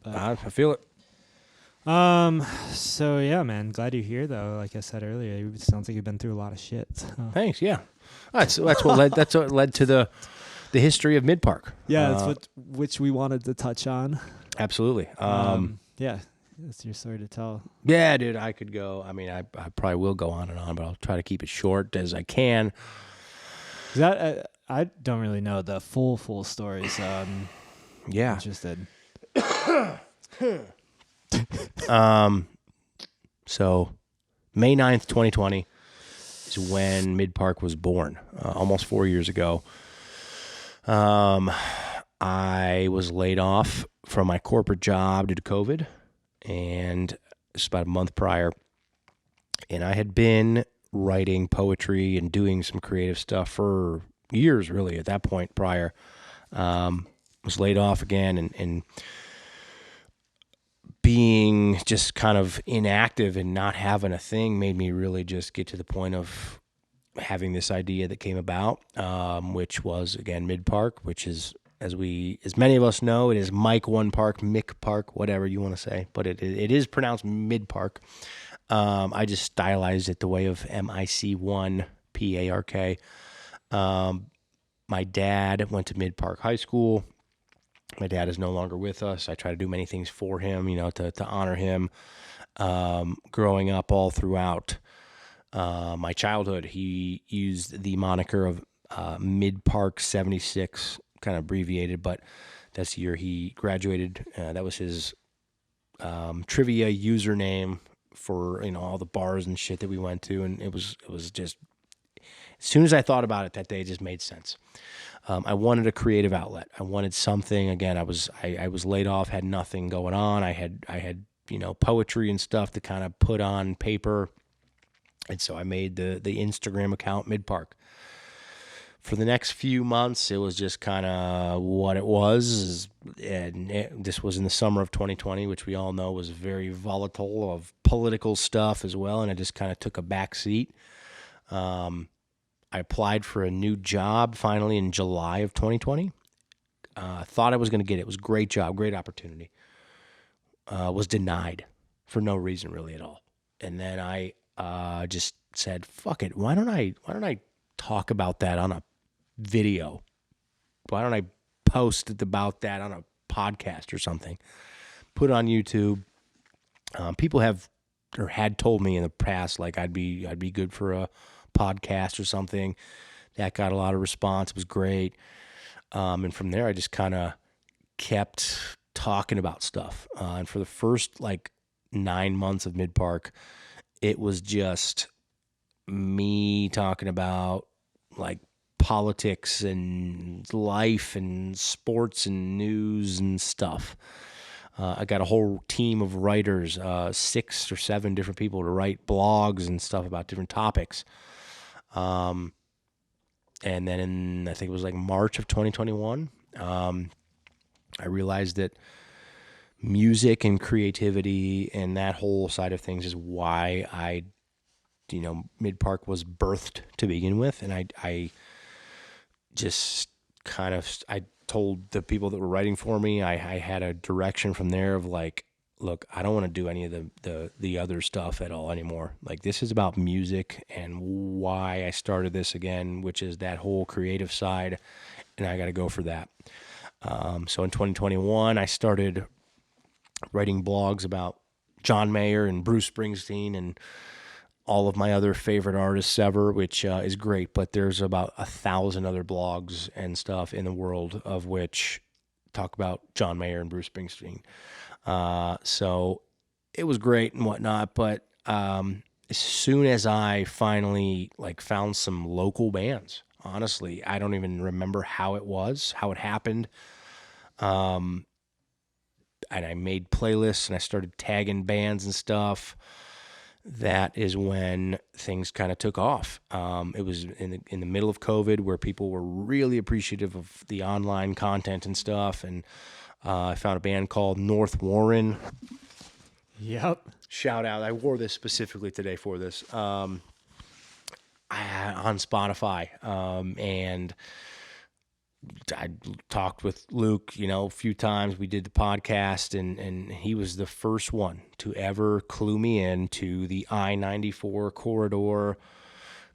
I feel it. So yeah, man, glad you're here though. Like I said earlier, it sounds like you've been through a lot of shit. So. Thanks. Yeah. That's what led to the history of Mic1park. Yeah, that's which we wanted to touch on. Absolutely. Yeah. That's your story to tell. Yeah, dude, I could go. I mean, I probably will go on and on, but I'll try to keep it short as I can. I don't really know the full story, so I'm interested. So May 9th, 2020 is when Mic1park was born, almost 4 years ago. I was laid off from my corporate job due to COVID, and it's about a month prior, and I had been writing poetry and doing some creative stuff for years, really, at that point prior. Was laid off again, and being just kind of inactive and not having a thing made me really just get to the point of having this idea that came about, which was, again, Mic1park, which is, as many of us know, it is Mic1park, Mic1park, whatever you want to say, but it is pronounced Mic1park. I just stylized it the way of Mic1park. My dad went to Mic1park High School. My dad is no longer with us. I try to do many things for him, to honor him. Growing up all throughout my childhood, he used the moniker of Mic1park 76, kind of abbreviated, but that's the year he graduated. That was his trivia username for all the bars and shit that we went to, and it was just, as soon as I thought about it that day, it just made sense. I wanted a creative outlet. I wanted something. Again, I was laid off, had nothing going on. I had poetry and stuff to kind of put on paper, and so I made the Instagram account Mic1park. For the next few months, it was just kind of what it was. And this was in the summer of 2020, which we all know was very volatile of political stuff as well. And it just kind of took a back seat. I applied for a new job finally in July of 2020. Thought I was going to get it. It was a great job, great opportunity. Was denied for no reason really at all. And then I just said, "Fuck it. Why don't I talk about that on a video? Why don't I post about that on a podcast or something? Put it on YouTube." People have or had told me in the past like I'd be good for a podcast or something. That got a lot of response. It was great. And from there, I just kind of kept talking about stuff. And for the first 9 months of Mid-Park, it was just me talking about politics and life and sports and news and stuff. I got a whole team of writers, 6 or 7 different people to write blogs and stuff about different topics. And then I think it was March of 2021, I realized that music and creativity and that whole side of things is why Mid-Park was birthed to begin with. And I just I told the people that were writing for me, I had a direction from there of look, I don't want to do any of the other stuff at all anymore. This is about music and why I started this again, which is that whole creative side, and I got to go for that. So in 2021, I started writing blogs about John Mayer and Bruce Springsteen and all of my other favorite artists ever, which is great. But there's about 1,000 other blogs and stuff in the world of which talk about John Mayer and Bruce Springsteen. So it was great and whatnot. But as soon as I finally found some local bands, honestly, I don't even remember how it happened. And I made playlists and I started tagging bands and stuff. That is when things kind of took off. It was in the middle of COVID where people were really appreciative of the online content and stuff. And I found a band called North Warren. Yep. Shout out. I wore this specifically today for this. On Spotify. And I talked with Luke, a few times. We did the podcast, and he was the first one to ever clue me in to the I-94 corridor,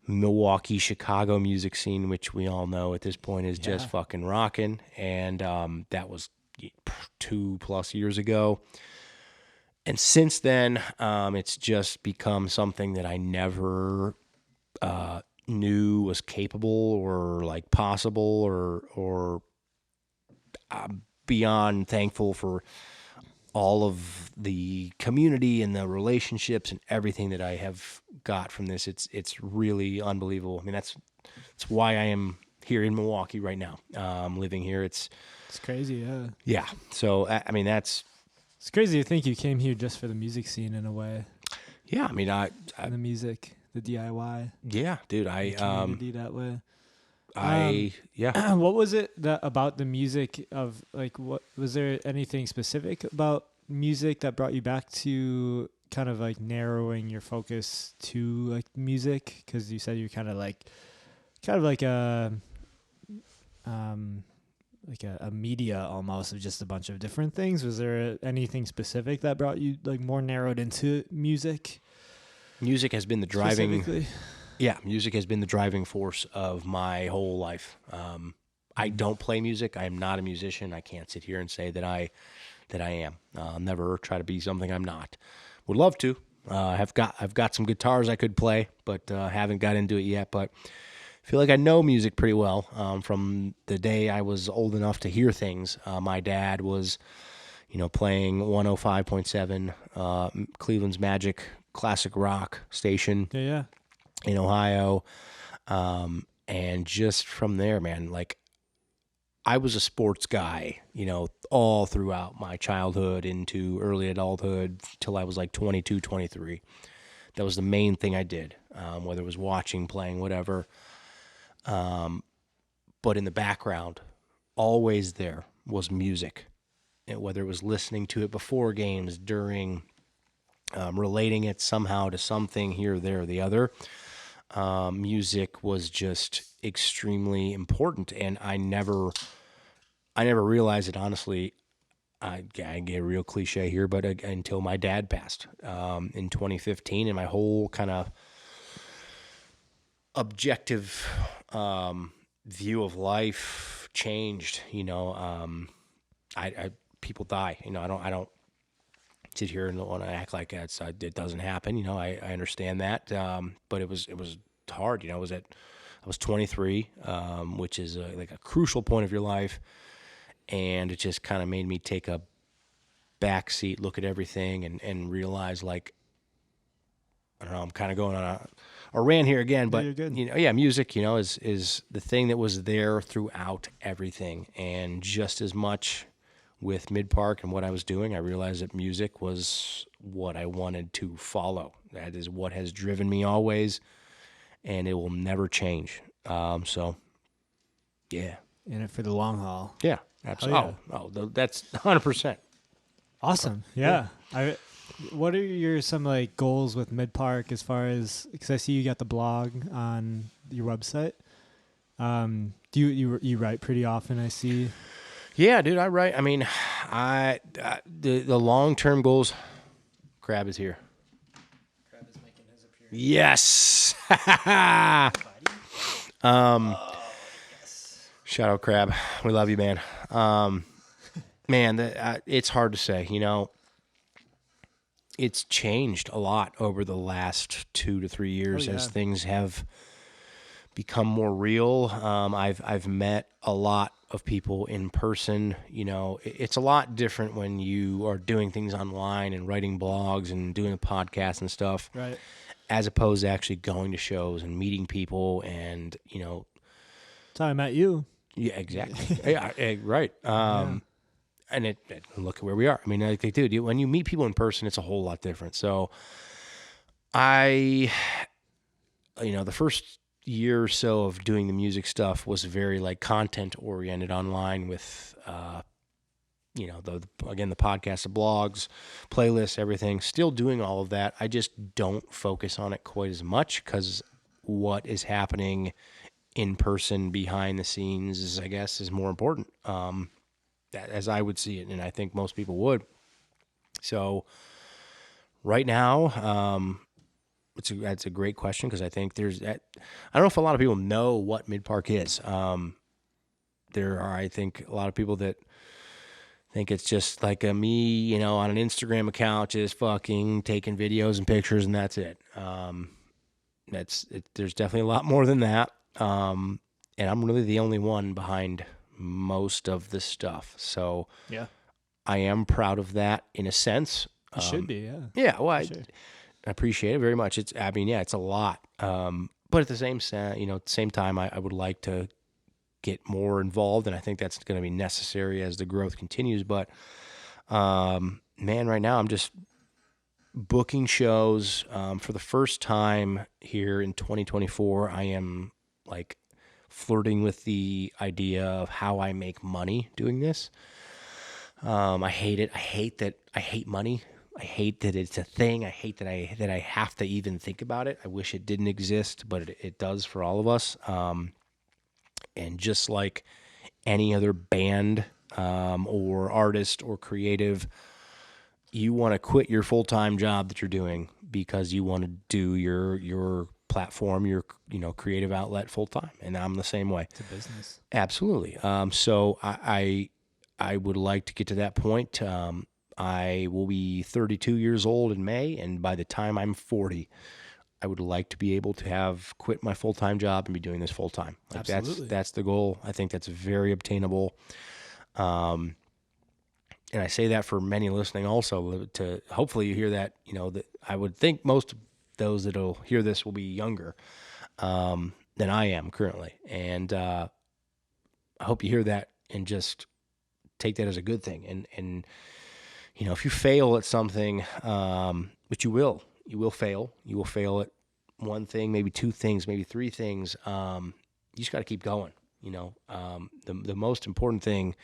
Milwaukee, Chicago music scene, which we all know at this point is just fucking rocking. And that was 2+ years ago. And since then, it's just become something that I never knew was capable or possible or beyond thankful for all of the community and the relationships and everything that I have got from this. It's really unbelievable. I mean, that's why I am here in Milwaukee right now. Living here. It's crazy. Yeah. Yeah. So, I mean, it's crazy to think you came here just for the music scene in a way. Yeah. I mean, the music. The DIY. Yeah, dude. Community that way. Yeah. What was it about the music of what was there anything specific about music that brought you back to kind of narrowing your focus to music? Because you said you're kind of a media almost of just a bunch of different things. Was there anything specific that brought you more narrowed into music? Music has been the driving. Yeah, music has been the driving force of my whole life. I don't play music. I am not a musician. I can't sit here and say that I am. I'll never try to be something I'm not. Would love to. I've got some guitars I could play, but haven't got into it yet. But I feel like I know music pretty well from the day I was old enough to hear things. My dad was, playing 105.7 Cleveland's Magic classic rock station in Ohio. And just from there, man, I was a sports guy, all throughout my childhood into early adulthood till I was 22, 23. That was the main thing I did, whether it was watching, playing, whatever. But in the background, always there was music, and whether it was listening to it before games, during, relating it somehow to something here, there, or the other. music was just extremely important, and I never realized it, honestly. I get real cliche here, but until my dad passed in 2015, and my whole kind of objective view of life changed. I people die. I don't sit here and want to act like it doesn't happen. I understand that, but it was hard. I was 23, which is like a crucial point of your life, and it just kind of made me take a back seat, look at everything, and realize, like, I don't know, I'm kind of going on a rant here again, but music, is the thing that was there throughout everything, and just as much with Mid-Park and what I was doing, I realized that music was what I wanted to follow. That is what has driven me always, and it will never change. So, yeah. In it for the long haul. Yeah, absolutely. That's 100%. Awesome. Yeah. What are some like goals with Mid-Park as far as, because I see you got the blog on your website. Do you write pretty often, I see? Yeah, dude, I write. I mean, the long-term goals. Crab is here. Crab is making his appearance. Yes. Yes. Shout out Crab. We love you, man. Man, it's hard to say. It's changed a lot over the last 2 to 3 years as things have become more real. I've met a lot of people in person. It's a lot different when you are doing things online and writing blogs and doing a podcast and stuff, right? As opposed to actually going to shows and meeting people. And that's how I met you. Yeah, exactly. Yeah, right. And look at where we are. I mean, like they do. When you meet people in person, it's a whole lot different. So the first year or so of doing the music stuff was very like content oriented online with, the podcast, the blogs, playlists, everything. Still doing all of that. I just don't focus on it quite as much because what is happening in person behind the scenes is more important. As I would see it, and I think most people would. So right now, that's a great question, because I think there's that. I don't know if a lot of people know what Mid-Park is. There are, I think, a lot of people that think it's just like me, on an Instagram account, just fucking taking videos and pictures, and that's it. There's definitely a lot more than that. And I'm really the only one behind most of the stuff. So yeah, I am proud of that in a sense. You should be, yeah. Yeah, well, I appreciate it very much. It's a lot. But at the same time, I would like to get more involved, and I think that's going to be necessary as the growth continues. But man, right now I'm just booking shows. For the first time here in 2024, I am like flirting with the idea of how I make money doing this. I hate it. I hate money. I hate that it's a thing. I hate that I have to even think about it. I wish it didn't exist, but it does for all of us. And just like any other band or artist or creative, you want to quit your full-time job that you're doing because you want to do your platform, your creative outlet full-time. And I'm the same way. It's a business. Absolutely. So I would like to get to that point. I will be 32 years old in May, and by the time I'm 40, I would like to be able to have quit my full-time job and be doing this full-time. Like Absolutely. That's the goal. I think that's very obtainable. And I say that for many listening also, to hopefully you hear that, that I would think most of those that'll hear this will be younger than I am currently. And I hope you hear that and just take that as a good thing. And if you fail at something, which you will fail. You will fail at one thing, maybe two things, maybe three things. You just got to keep going. The most important thing,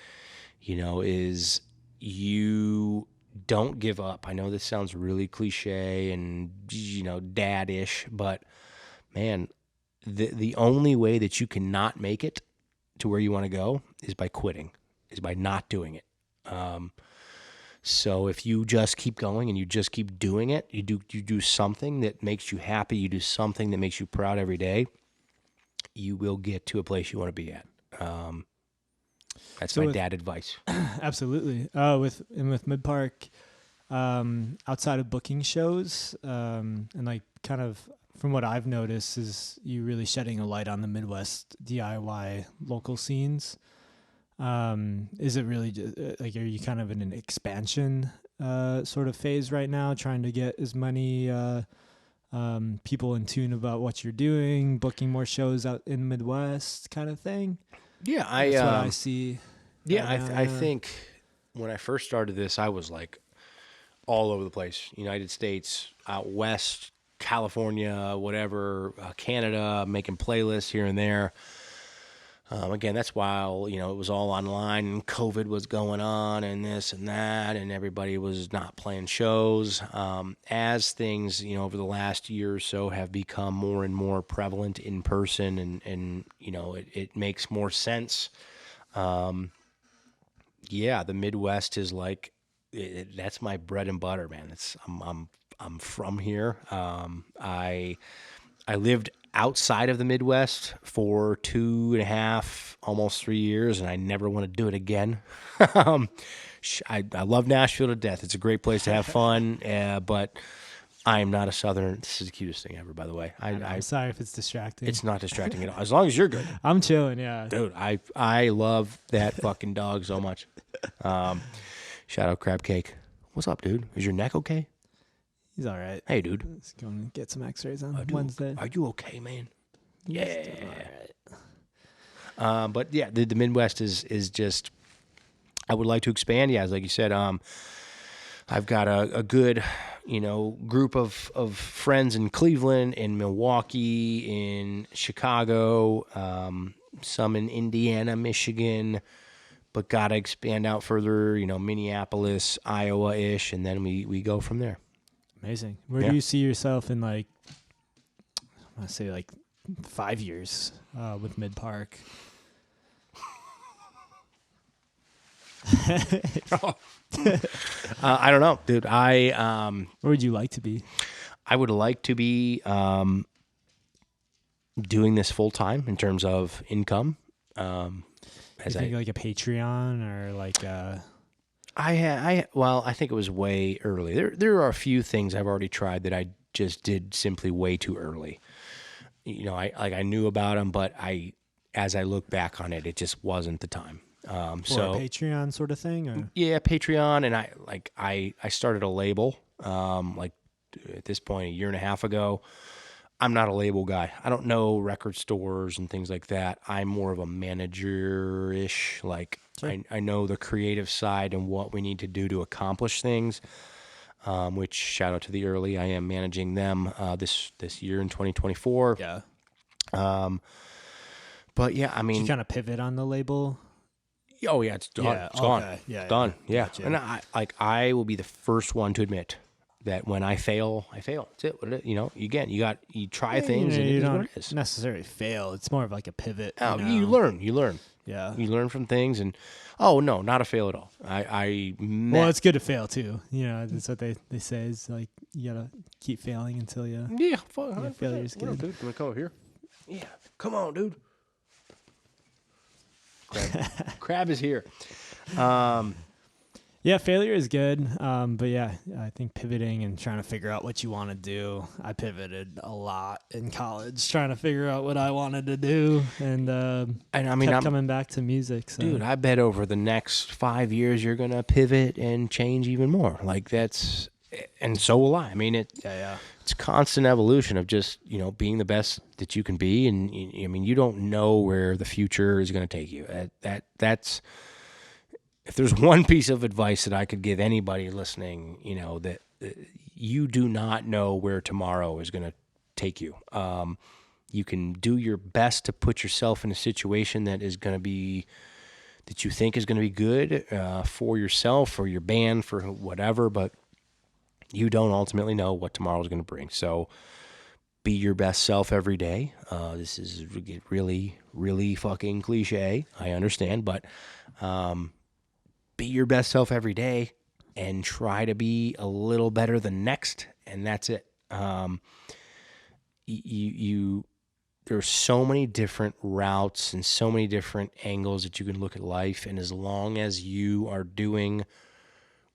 is you don't give up. I know this sounds really cliche and, dad-ish, but man, the only way that you cannot make it to where you want to go is by quitting, is by not doing it. So if you just keep going and you just keep doing it, you do something that makes you happy, you do something that makes you proud every day, you will get to a place you want to be at. That's my dad advice. Absolutely. With Mic1park, outside of booking shows, and like kind of from what I've noticed is you really shedding a light on the Midwest DIY local scenes. Is it really just, like, are you kind of in an expansion sort of phase right now, trying to get as many people in tune about what you're doing, booking more shows out in the Midwest kind of thing? Yeah, that's what I see. Yeah, I think when I first started this, I was like all over the place. United States, out west, California, whatever, Canada, making playlists here and there. Again, that's while, it was all online and COVID was going on and this and that, and everybody was not playing shows. As things, over the last year or so have become more and more prevalent in person and it makes more sense. Yeah, the Midwest is like, that's my bread and butter, man. I'm from here. I lived outside of the Midwest for 2.5, almost 3 years, and I never want to do it again. I love Nashville to death. It's a great place to have fun, but I am not a Southerner. This is the cutest thing ever, by the way. I'm sorry if it's distracting. It's not distracting at all. As long as you're good. I'm chilling, yeah. Dude, I love that fucking dog so much. Shout out Crab Cake. What's up, dude? Is your neck okay? He's all right. Hey, dude. Let's go and get some x-rays on Wednesday. Are you okay, man? Yeah. All right. But yeah, the Midwest is just, I would like to expand. Yeah, like you said, I've got a good, group of friends in Cleveland, in Milwaukee, in Chicago, some in Indiana, Michigan, but got to expand out further, Minneapolis, Iowa-ish, and then we go from there. Amazing. Where do you see yourself in, like, I want to say, like, 5 years with Mic1park? I don't know, dude. Where would you like to be? I would like to be doing this full time in terms of income. As you think like a Patreon or like I think it was way early. There are a few things I've already tried that I just did simply way too early. I knew about them, but as I look back on it, it just wasn't the time. So a Patreon sort of thing, or? Yeah, Patreon, and I started a label at this point 1.5 years ago. I'm not a label guy. I don't know record stores and things like that. I'm more of a manager-ish. Sure. I know the creative side and what we need to do to accomplish things. Which shout out to the early. I am managing them this year in 2024. Yeah. But yeah, I mean, did you kind of pivot on the label? Oh yeah, it's done. Yeah, it's gone. Okay. Yeah, done. Yeah. Gotcha. And I will be the first one to admit that when I fail, I fail. That's it. You try things and it is what it is. Necessarily fail. It's more of like a pivot. Oh, you learn. Yeah. You learn from things, and no, not a fail at all. Well, it's good to fail too. That's what they say is like you gotta keep failing until you. Yeah, failure's good. Dude, can we come over here? Yeah, come on, dude. Crab is here. Yeah, failure is good. But yeah, I think pivoting and trying to figure out what you want to do. I pivoted a lot in college, trying to figure out what I wanted to do, and I mean, I'm coming back to music. So. Dude, I bet over the next 5 years you're gonna pivot and change even more. And so will I. I mean, it's constant evolution of just being the best that you can be, and I mean, you don't know where the future is going to take you. That's. If there's one piece of advice that I could give anybody listening, that you do not know where tomorrow is going to take you. You can do your best to put yourself in a situation that is going to be, that you think is going to be good for yourself, for your band, for whatever, but you don't ultimately know what tomorrow is going to bring. So be your best self every day. This is really, really fucking cliche. I understand, but be your best self every day and try to be a little better than next, and that's it. There's so many different routes and so many different angles that you can look at life, and as long as you are doing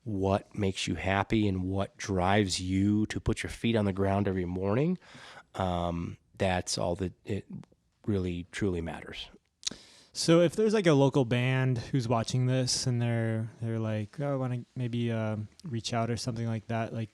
what makes you happy and what drives you to put your feet on the ground every morning, that's all that it really truly matters. So if there's like a local band who's watching this and they're like, oh, I want to maybe reach out or something like that, like,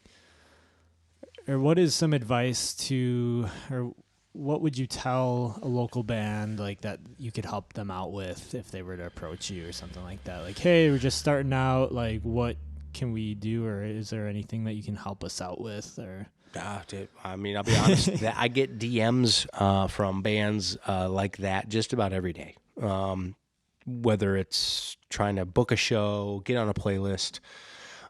or what is some advice to, or what would you tell a local band like that you could help them out with if they were to approach you or something like that? Like, hey, we're just starting out. Like, what can we do, or is there anything that you can help us out with? Or I mean, I'll be honest. I get DMs from bands like that just about every day. Whether it's trying to book a show, get on a playlist,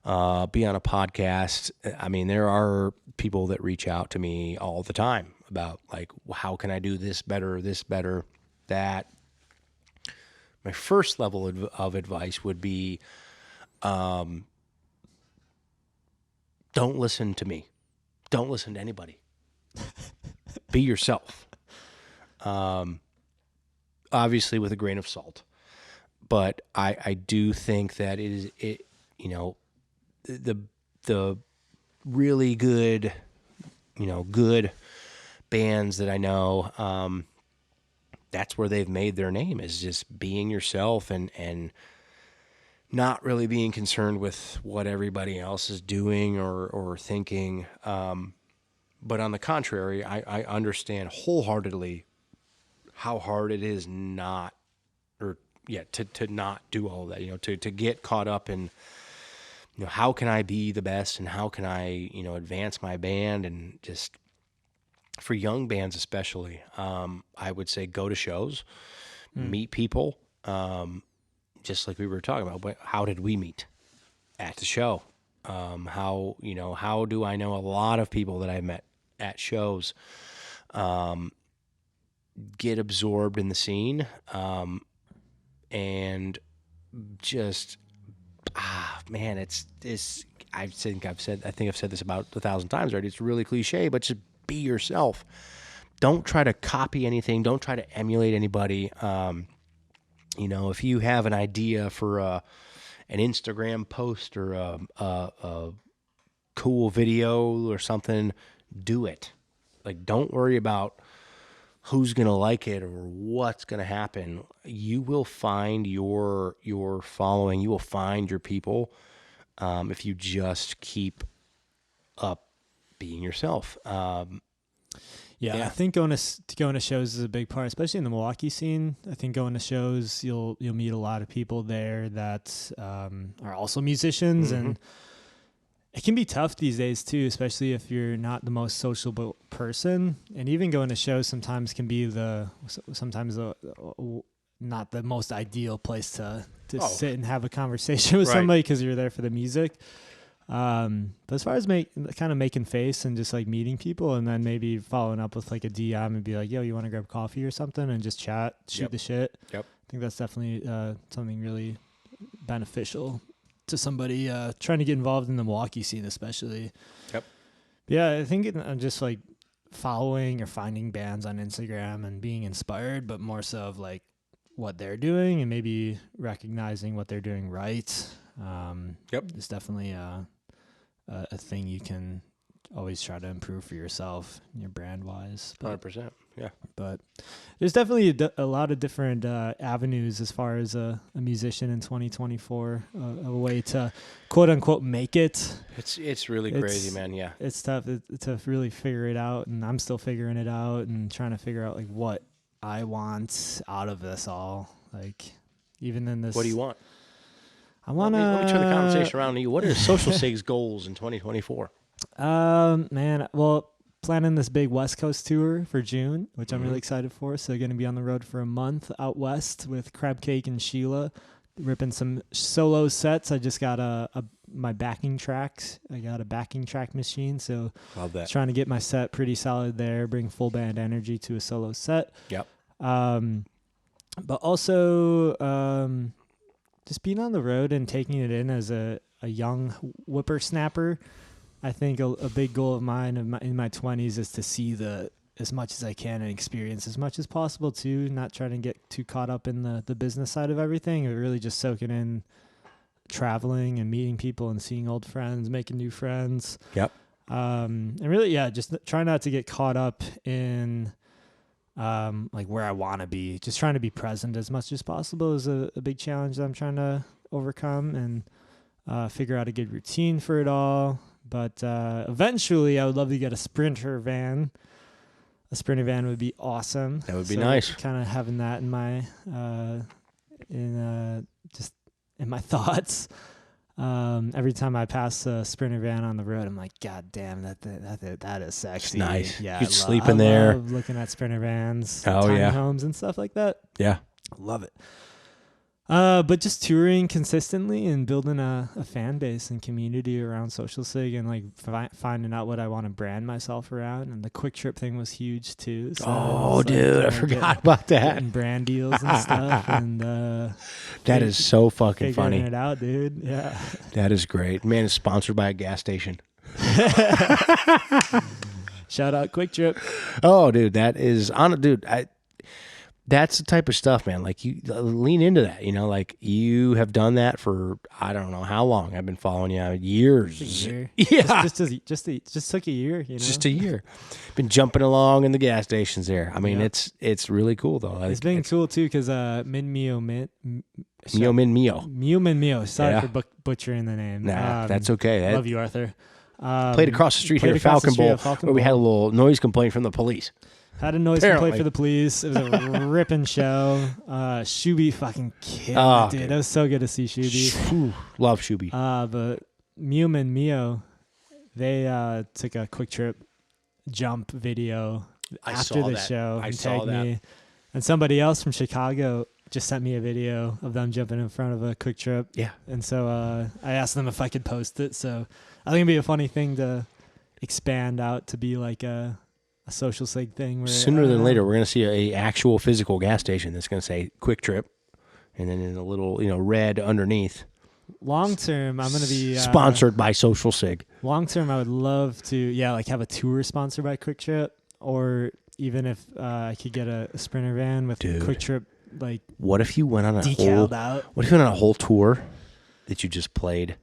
be on a podcast. I mean, there are people that reach out to me all the time about like, how can I do this better, that. My first level of advice would be, don't listen to me. Don't listen to anybody. Be yourself. Obviously with a grain of salt, but I do think that the really good, good bands that I know, that's where they've made their name, is just being yourself and not really being concerned with what everybody else is doing or thinking. But on the contrary, I understand wholeheartedly how hard it is to not do all of that, to get caught up in, how can I be the best and how can I, advance my band, and just for young bands especially, I would say go to shows, meet people, just like we were talking about. But how did we meet? At the show. How do I know a lot of people that I met at shows? Get absorbed in the scene, and just, man, it's I think I've said this about 1,000 times already. It's really cliche, but just be yourself. Don't try to copy anything. Don't try to emulate anybody. If you have an idea for an Instagram post or a cool video or something, do it. Like, don't worry about who's going to like it or what's going to happen. You will find your following. You will find your people if you just keep up being yourself. Yeah, I think going to shows is a big part, especially in the Milwaukee scene. I think going to shows, you'll meet a lot of people there that are also musicians, and it can be tough these days too, especially if you're not the most sociable person. And even going to shows sometimes can be not the most ideal place to sit and have a conversation with somebody, because you're there for the music. But as far as making face and just like meeting people, and then maybe following up with like a DM and be like, yo, you want to grab coffee or something and just chat, shoot the shit. Yep. I think that's definitely something really beneficial to somebody trying to get involved in the Milwaukee scene, especially. Yep. Yeah, I think just like following or finding bands on Instagram and being inspired, but more so of like what they're doing and maybe recognizing what they're doing right. It's definitely a thing you can always try to improve for yourself, your brand wise. 100%. Yeah. But there's definitely a lot of different avenues as far as a musician in 2024, a way to quote unquote make it. It's really crazy, man. Yeah. It's tough to really figure it out, and I'm still figuring it out and trying to figure out like what I want out of this all. Like, even in this. What do you want? I want to. Let me turn the conversation around to you. What are Social Sig's goals in 2024? Man, well, planning this big West Coast tour for June, which I'm really excited for. So going to be on the road for a month out west with Crab Cake and Sheila, ripping some solo sets. I just got my backing tracks. I got a backing track machine, so love that. Trying to get my set pretty solid there, bring full band energy to a solo set. Yep. But also just being on the road and taking it in as a young whippersnapper. I think a big goal of mine in my 20s is to see as much as I can and experience as much as possible too, not trying to get too caught up in the business side of everything, but really just soaking in traveling and meeting people and seeing old friends, making new friends. Yep. And really, just try not to get caught up in like where I want to be. Just trying to be present as much as possible is a big challenge that I'm trying to overcome and figure out a good routine for it all. But eventually, I would love to get a Sprinter van. A Sprinter van would be awesome. That would be nice. Kind of having that in my just in my thoughts. Every time I pass a Sprinter van on the road, I'm like, God damn, that is sexy. It's nice. Yeah, you could sleep in there. I love looking at Sprinter vans, tiny homes and stuff like that. Yeah, love it. But just touring consistently and building a fan base and community around Social Sig and like finding out what I want to brand myself around. And the Quick Trip thing was huge too. So dude, I forgot about that. Getting brand deals and stuff. And that is so fucking funny. Figuring it out, dude. Yeah. That is great. Man, it's sponsored by a gas station. Shout out Quick Trip. Oh, dude, that is dude. That's the type of stuff, man. Like you lean into that, like you have done that for, I don't know how long. I've been following you years. Just a year. Yeah. Just took a year, Just a year. Been jumping along in the gas stations there. I mean, it's really cool though. It's been cool too. Cause, Mio. Sorry for butchering the name. Nah, that's okay. Love you, Arthur. Played across the street here at Falcon Bowl, where we had a little noise complaint from the police. Had a noise complaint for the police. It was a ripping show. Shuby fucking killed it, dude. It was so good to see Shuby. Love Shuby. But Mio, they took a Quick Trip jump video after the show. I saw that. Me. And somebody else from Chicago just sent me a video of them jumping in front of a Quick Trip. Yeah. And so I asked them if I could post it. So I think it'd be a funny thing to expand out to be like a Social Sig thing. Where, sooner than later, we're going to see a actual physical gas station that's going to say Quick Trip, and then in a little, red underneath. Long term, I'm going to be sponsored by Social Sig. Long term, I would love to, like have a tour sponsored by Quick Trip, or even if I could get a Sprinter van with Quick Trip, like. What if you went on What if you went on a whole tour that you just played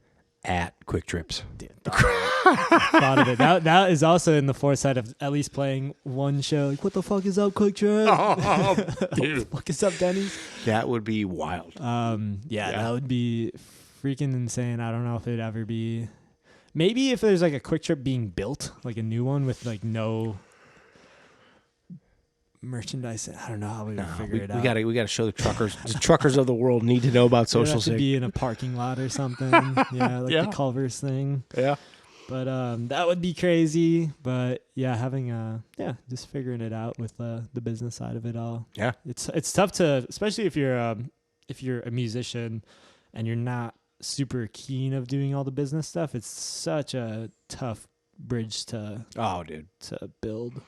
at Quick Trips? Dude, thought of it. That is also in the foresight of at least playing one show. Like, what the fuck is up, Quick Trip? Dude. What the fuck is up, Denny's? That would be wild. That would be freaking insane. I don't know if it'd ever be. Maybe if there's like a Quick Trip being built, like a new one with like no merchandise. I don't know how we would figure it out. We gotta show the truckers. The truckers of the world need to know about Social Sig. Be in a parking lot or something. The Culver's thing. Yeah. But that would be crazy. But having just figuring it out with the business side of it all. Yeah. It's tough to, especially if you're a musician and you're not super keen of doing all the business stuff. It's such a tough bridge to build.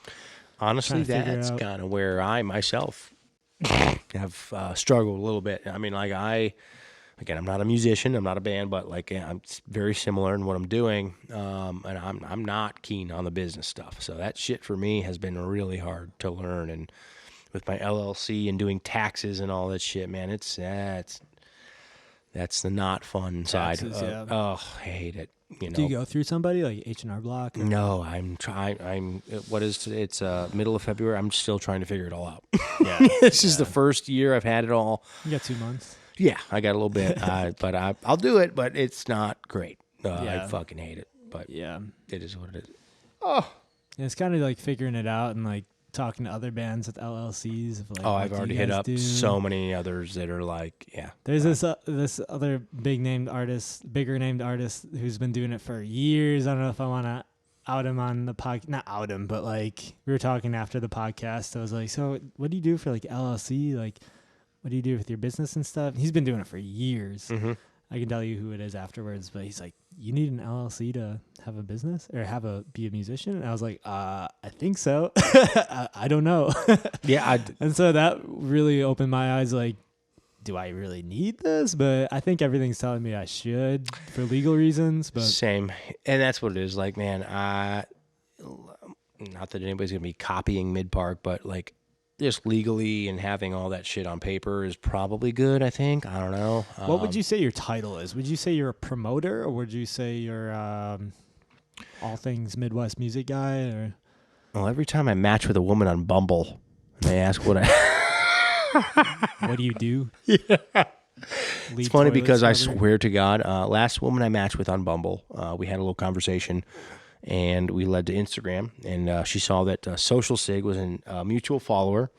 Honestly, that's kind of where I myself have struggled a little bit. I mean, like I'm not a musician, I'm not a band, but like I'm very similar in what I'm doing, and I'm not keen on the business stuff. So that shit for me has been really hard to learn. And with my LLC and doing taxes and all that shit, man, that's the not fun side. I hate it. Do you go through somebody like H&R Block? Or? No, I'm trying. What is today? It's middle of February. I'm still trying to figure it all out. This is the first year I've had it all. You got 2 months. Yeah, I got a little bit, but I'll do it. But it's not great. I fucking hate it. But it is what it is. Oh, it's kind of like figuring it out and like talking to other bands with LLCs. Of like, I've already hit up so many others that are like, There's this other bigger named artist who's been doing it for years. I don't know if I want to out him on the podcast. Not out him, but like we were talking after the podcast. I was like, so what do you do for like LLC? Like, what do you do with your business and stuff? He's been doing it for years. Mm-hmm. I can tell you who it is afterwards, but he's like, you need an LLC to have a business or be a musician? And I was like, I think so. I don't know. Yeah. And so that really opened my eyes, like, do I really need this? But I think everything's telling me I should for legal reasons. But same. And that's what it is. Like, man, not that anybody's going to be copying Mic1park, but like, just legally and having all that shit on paper is probably good, I think. I don't know. What would you say your title is? Would you say you're a promoter, or would you say you're all things Midwest music guy? Or well, every time I match with a woman on Bumble, they ask what what do you do? Yeah. It's funny because I swear to God, last woman I matched with on Bumble, we had a little conversation. And we led to Instagram, and she saw that Social Sig was a mutual follower,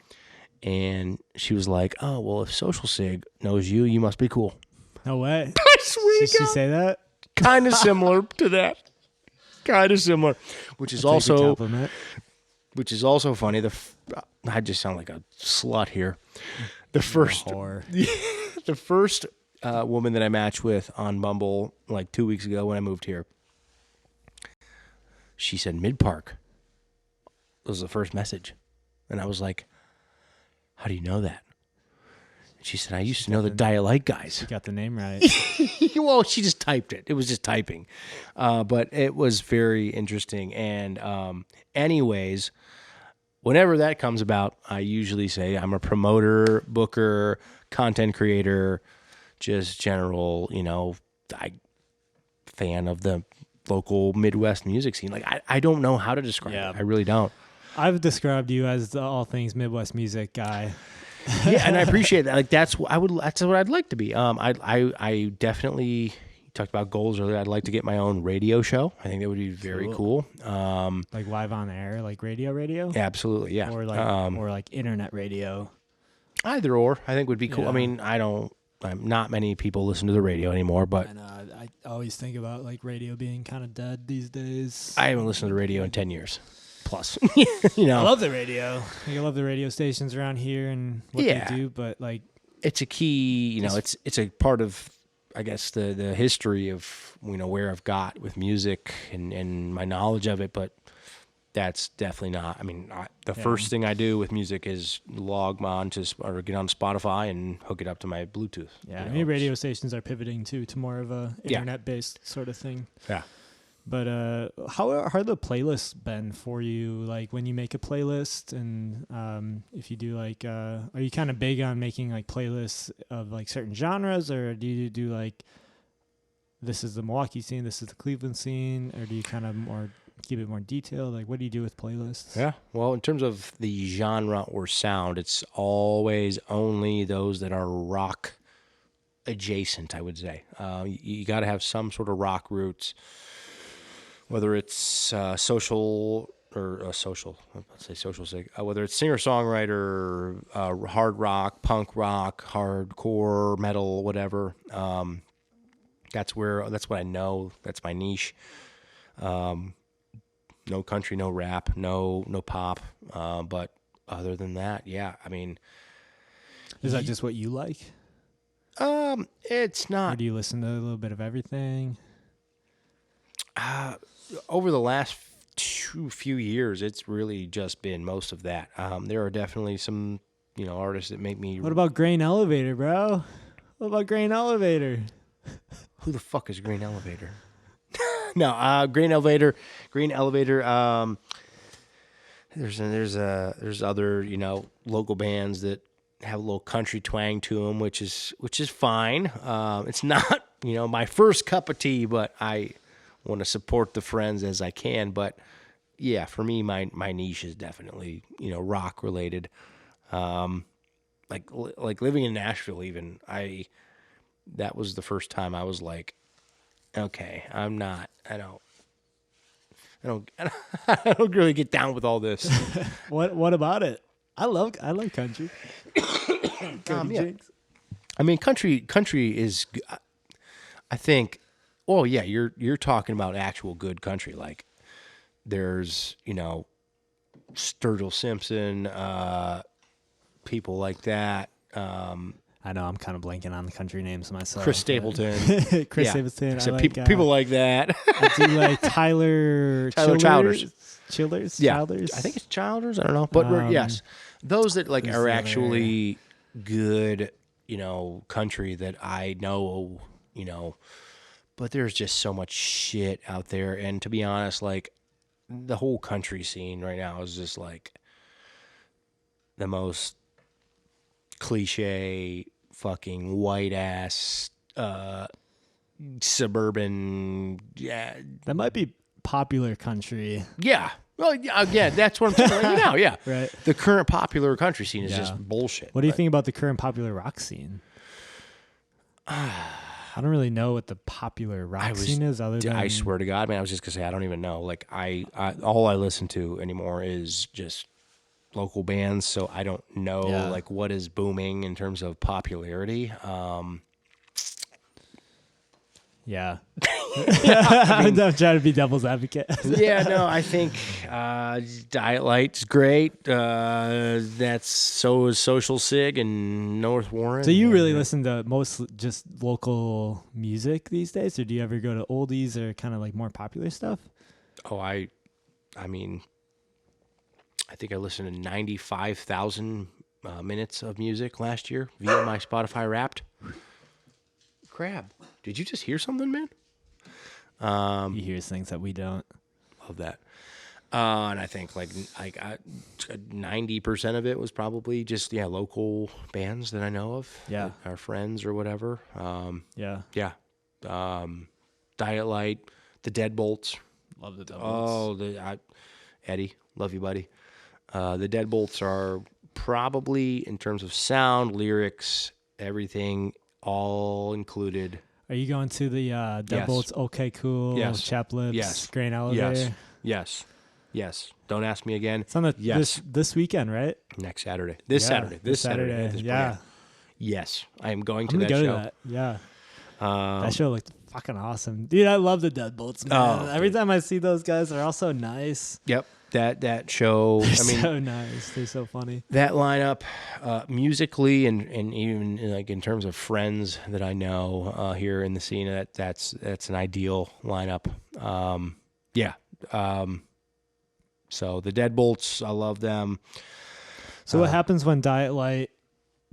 and she was like, "Oh, well, if Social Sig knows you, you must be cool." No way. I swear Did she say that? Kind of similar to that. Kind of similar, which is also funny. I just sound like a slut here. The first woman that I matched with on Bumble like 2 weeks ago when I moved here. She said, Mic1park. That was the first message. And I was like, how do you know that? And she said, I used to know the Dialite guys. You got the name right. Well, she just typed it. It was just typing. But it was very interesting. And anyways, whenever that comes about, I usually say I'm a promoter, booker, content creator, just general, fan of the local Midwest music scene. Like, I don't know how to describe it. I really don't. I've described you as the all things Midwest music guy. Yeah, and I appreciate that. Like, that's what I'd like to be. I definitely, you talked about goals earlier. I'd like to get my own radio show. I think that would be very cool. Like live on air, like radio? Absolutely, yeah. Or like internet radio. Either or, I think would be cool. Yeah. I mean, not many people listen to the radio anymore, but I always think about like radio being kind of dead these days. I haven't listened to the radio in 10 years plus. I love the radio. I love the radio stations around here and what they do, but like it's a key, it's a part of, I guess, the history of, where I've got with music and my knowledge of it, but that's definitely not. I mean, the first thing I do with music is log on or get on Spotify and hook it up to my Bluetooth. Yeah, radio stations are pivoting to more of a internet-based sort of thing. Yeah. But how are the playlists been for you? Like when you make a playlist, and if you do like, are you kind of big on making like playlists of like certain genres, or do you do like, this is the Milwaukee scene, this is the Cleveland scene, or do you kind of keep it more detailed? Like, what do you do with playlists? Yeah, well, in terms of the genre or sound, it's always only those that are rock adjacent, I would say. You got to have some sort of rock roots, whether it's social, let's say Social Sig, whether it's singer-songwriter, hard rock, punk rock, hardcore, metal, whatever. That's what I know. That's my niche. No country, no rap, no pop. But other than that, yeah, I mean, is that just what you like? It's not. Or do you listen to a little bit of everything? Over the last few years, it's really just been most of that. There are definitely some, artists that make me. What about Grain Elevator, bro? What about Grain Elevator? Who the fuck is Grain Elevator? No, Grain Elevator. There's other local bands that have a little country twang to them, which is fine. It's not my first cup of tea, but I want to support the friends as I can. But yeah, for me, my niche is definitely rock related. Like living in Nashville, even that was the first time I was like, okay, I don't really get down with all this. What about it? I love country. Yeah. I mean, country is, I think. Well, yeah, you're talking about actual good country. Like there's Sturgill Simpson, people like that. I know I'm kind of blanking on the country names myself. Chris Stapleton. Chris Stapleton. So people like that. I do like Tyler Childers. Childers? Yeah. Childers? I think it's Childers. I don't know. But yes, those that like are actually good, country that I know, but there's just so much shit out there. And to be honest, like the whole country scene right now is just like the most cliche fucking white ass suburban. Yeah, that might be popular country. Yeah. Well, yeah, that's what I'm telling you now. Yeah, right. The current popular country scene is just bullshit. What do you think about the current popular rock scene? I don't really know what the popular rock scene is. I swear to God, man, I was just gonna say I don't even know. Like I all I listen to anymore is just local bands, so I don't know like what is booming in terms of popularity. Yeah. I'm trying to be devil's advocate. Yeah, no, I think Diet Light's great. That's so is Social Sig and North Warren. So you really listen to most just local music these days, or do you ever go to oldies or kind of like more popular stuff? Oh, I mean, I think I listened to 95,000 minutes of music last year via my Spotify Wrapped. Crab. Did you just hear something, man? He hears things that we don't. Love that. And I think like 90% of it was probably just local bands that I know of. Yeah, like our friends or whatever. Yeah. Diet Light, the Deadbolts. Love the Deadbolts. Oh, Eddie, love you, buddy. The Deadbolts are probably in terms of sound, lyrics, everything, all included. Are you going to the Deadbolts? Yes. Okay, cool. Yes. Chaplips. Yes. Grain Elevator. Yes. Don't ask me again. It's on this weekend, right? Next Saturday. This Saturday. Yeah. Yes, I am going to that show. To that. Yeah. That show looked fucking awesome, dude. I love the Deadbolts, man. Every time I see those guys, they're all so nice. Yep. That show. They're so nice. They're so funny. That lineup, musically and even like in terms of friends that I know here in the scene, that's an ideal lineup. So the Deadbolts, I love them. So what happens when Diet Light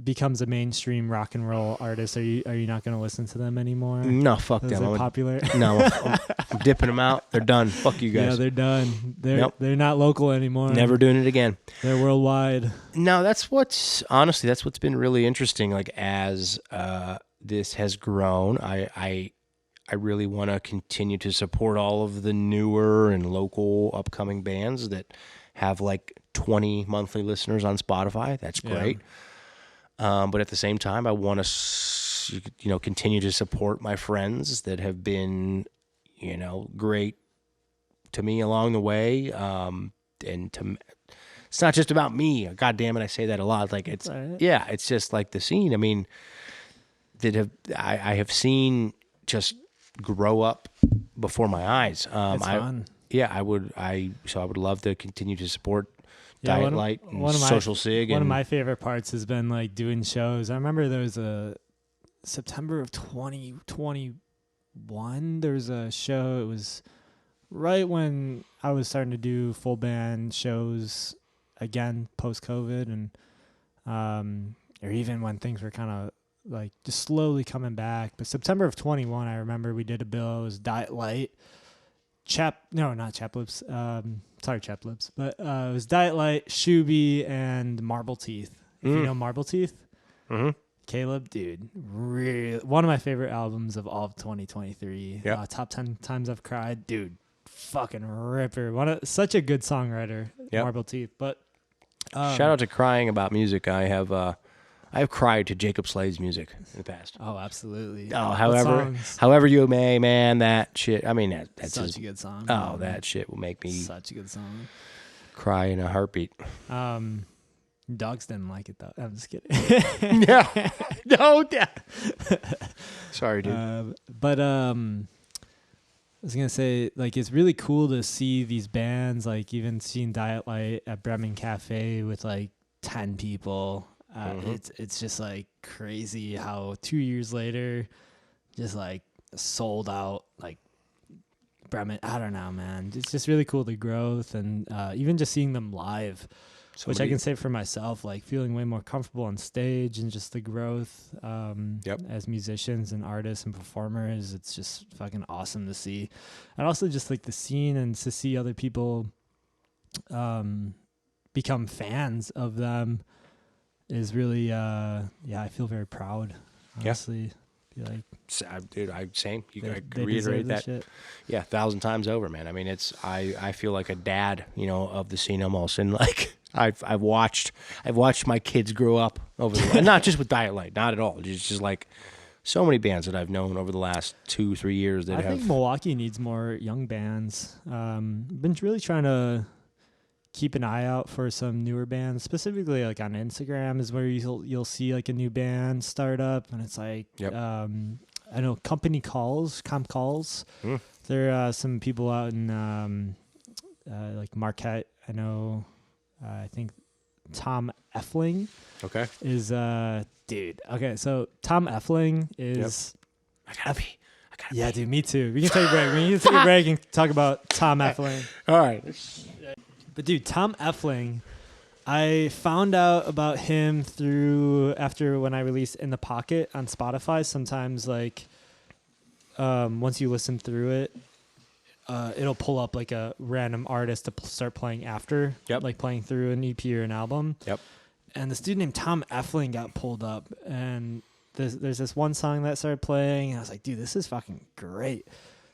becomes a mainstream rock and roll artist? Are you not going to listen to them anymore? No, fuck them. They're popular. No, I'm dipping them out. They're done. Fuck you guys. Yeah, they're done. They're not local anymore. Never doing it again. They're worldwide. No, that's what's been really interesting. Like as this has grown, I really want to continue to support all of the newer and local upcoming bands that have like 20 monthly listeners on Spotify. That's great. But at the same time, I want to, continue to support my friends that have been, great to me along the way. It's not just about me. God damn it, I say that a lot. Like it's, it's just like the scene. I mean, I have seen just grow up before my eyes. It's fun. Yeah, I would love to continue to support Diet Light and Social Sig. One of my favorite parts has been like doing shows. I remember there was a September of 2021. There was a show. It was right when I was starting to do full band shows again post COVID, and or even when things were kind of like just slowly coming back. But September of 21, I remember we did a bill. It was Diet Light. Not Chaplips. Sorry, Chaplips. But it was Diet Light, Shuby, and Marble Teeth. If you know Marble Teeth. Mm-hmm. Caleb, dude, really one of my favorite albums of all of 2023. Yep. Top 10 Times I've Cried. Dude, fucking ripper. Such a good songwriter, Marble Teeth. But shout out to crying about music. I have cried to Jacob Slade's music in the past. Oh, absolutely. Oh, however you may, man, that shit. I mean, that's such a good song. Oh, that shit will make me such a good song. Cry in a heartbeat. Dogs didn't like it though. I'm just kidding. Yeah. No. Yeah. Sorry, dude. But I was gonna say, like, it's really cool to see these bands, like even seeing Diet Light at Bremen Cafe with like 10 people. It's just like crazy how 2 years later, just like sold out, like Bremen. I don't know, man. It's just really cool, the growth, and even just seeing them live, which I can say for myself, like feeling way more comfortable on stage and just the growth as musicians and artists and performers. It's just fucking awesome to see. And also just like the scene and to see other people become fans of them is really, I feel very proud, honestly. Yeah. Dude, same. I reiterate that. Shit. Yeah, 1,000 times over, man. I mean, I feel like a dad, of the scene almost, and like I've watched my kids grow up over the not just with Diet Light, not at all. It's just like so many bands that I've known over the last 2-3 years that I think Milwaukee needs more young bands. Been really trying to keep an eye out for some newer bands, specifically like on Instagram is where you'll see like a new band start up, and it's like I know Comp Calls. There are some people out in like Marquette. I know I think Tom Effling is dude. Okay, so Tom Effling is I gotta pee. Yeah, dude, me too. We can take a break. We can take a break and talk about Tom Effling. All right. But dude, Tom Effling, I found out about him after when I released In the Pocket on Spotify. Sometimes like once you listen through it, it'll pull up like a random artist to start playing after, like playing through an EP or an album. And this dude named Tom Effling got pulled up, and there's this one song that started playing, and I was like, dude, this is fucking great.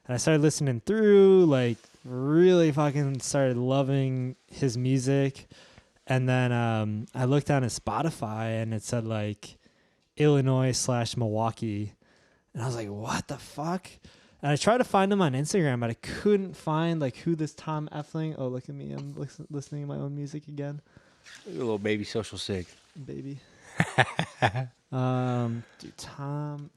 And I started listening through, like, really fucking started loving his music. And then I looked on his Spotify, and it said, like, Illinois/Milwaukee. And I was like, what the fuck? And I tried to find him on Instagram, but I couldn't find, like, who this Tom Effling... Oh, look at me. I'm listening to my own music again. A little baby social sig. Baby. Dude, Tom...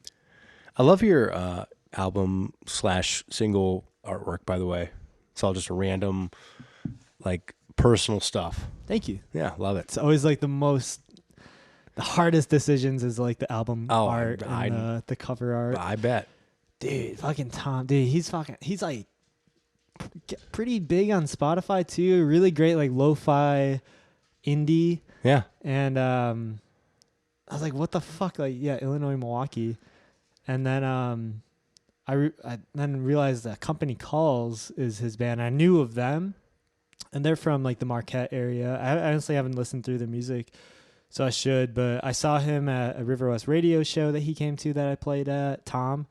I love your... album/single artwork, by the way. It's all just random, like, personal stuff. Thank you. Yeah, love it. It's always like the hardest decisions is like the album art and the cover art. I bet. Dude, fucking Tom. Dude, he's like pretty big on Spotify too. Really great, like lo-fi indie. Yeah. And I was like, what the fuck? Like, yeah, Illinois, Milwaukee. And then I then realized that Company Calls is his band. I knew of them, and they're from like the Marquette area. I honestly haven't listened through their music, so I should. But I saw him at a River West radio show that he came to that I played at, Tom,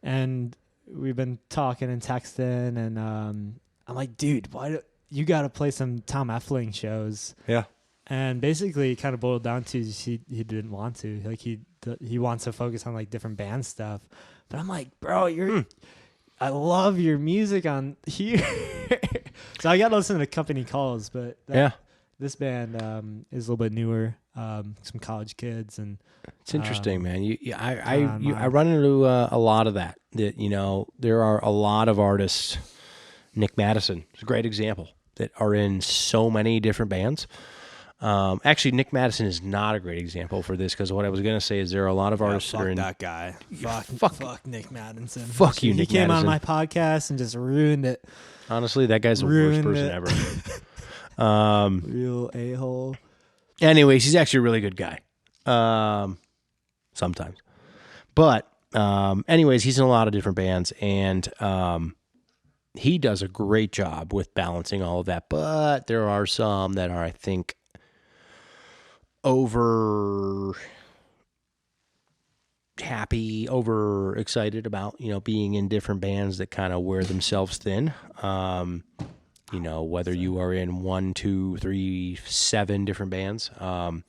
and we've been talking and texting, and I'm like, dude, you got to play some Tom Effling shows? Yeah. And basically, it kind of boiled down to he didn't want to. Like he wants to focus on like different band stuff. But I'm like, bro, I love your music on here. So I got to listen to Company Calls, but this band is a little bit newer. Some college kids, and it's interesting, man. I run into a lot of that. There are a lot of artists. Nick Madison is a great example that are in so many different bands. Actually, Nick Madison is not a great example for this because what I was going to say is there are a lot of artists that are in... that guy. Fuck Nick Madison. Fuck you, Nick Madison. He came on my podcast and just ruined it. Honestly, that guy's the worst person ever. Real a-hole. Anyways, he's actually a really good guy. Sometimes. But anyways, he's in a lot of different bands, and he does a great job with balancing all of that. But there are some that are, I think, over happy, over excited about, being in different bands that kind of wear themselves thin. Whether you are in 1, 2, 3, 7 different bands. I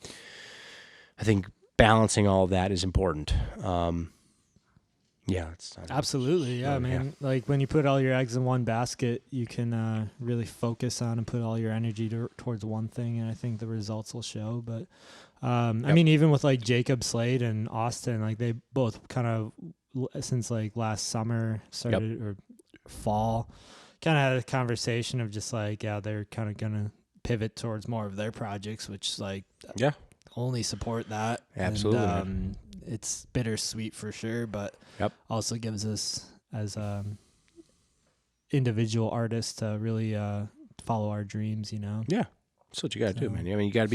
think balancing all of that is important. Yeah, absolutely. Yeah, man. Yeah. Like when you put all your eggs in one basket, you can really focus on and put all your energy towards one thing, and I think the results will show. But I mean, even with like Jacob Slade and Austin, like they both kind of since like last summer started or fall, kind of had a conversation of just like, they're kind of gonna pivot towards more of their projects, which is like only support that. Absolutely. And, it's bittersweet for sure, but also gives us as individual artists to really follow our dreams, Yeah, that's what you got to do, man. I mean, you got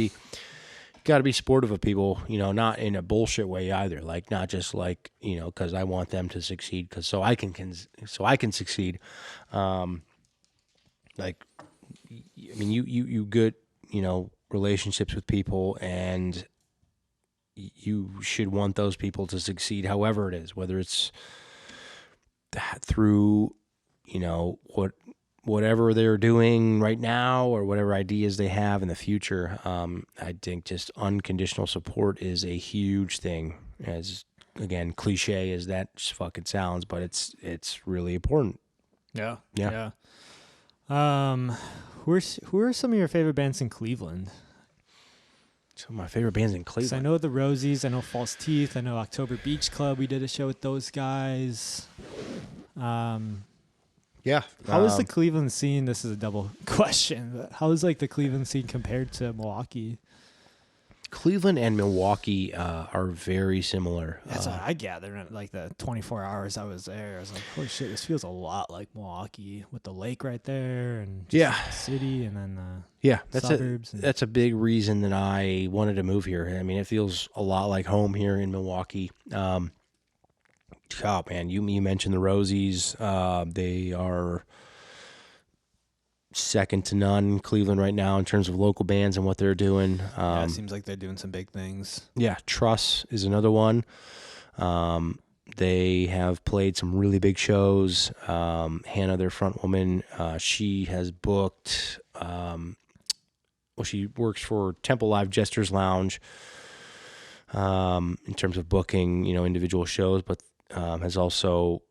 to be supportive of people, not in a bullshit way either. Like, not just like, because I want them to succeed, so I can succeed. Like, I mean, you get, relationships with people, and you should want those people to succeed however it is, whether it's through, whatever they're doing right now or whatever ideas they have in the future. I think just unconditional support is a huge thing, as, again, cliche as that fucking sounds, but it's really important. Yeah. Who are some of your favorite bands in Cleveland? Some of my favorite bands in Cleveland. I know the Rosies. I know False Teeth. I know October Beach Club. We did a show with those guys. Yeah. How is the Cleveland scene? This is a double question. But how is like the Cleveland scene compared to Milwaukee? Cleveland and Milwaukee are very similar. That's what I gathered in like the 24 hours I was there. I was like, holy shit, this feels a lot like Milwaukee with the lake right there and the city and then the suburbs. That's a big reason that I wanted to move here. I mean, it feels a lot like home here in Milwaukee. Oh man, you mentioned the Rosies. They are second to none in Cleveland right now in terms of local bands and what they're doing. It seems like they're doing some big things. Yeah, Truss is another one. They have played some really big shows. Hannah, their front woman, she has booked. She works for Temple Live Jesters Lounge in terms of booking, individual shows, but has also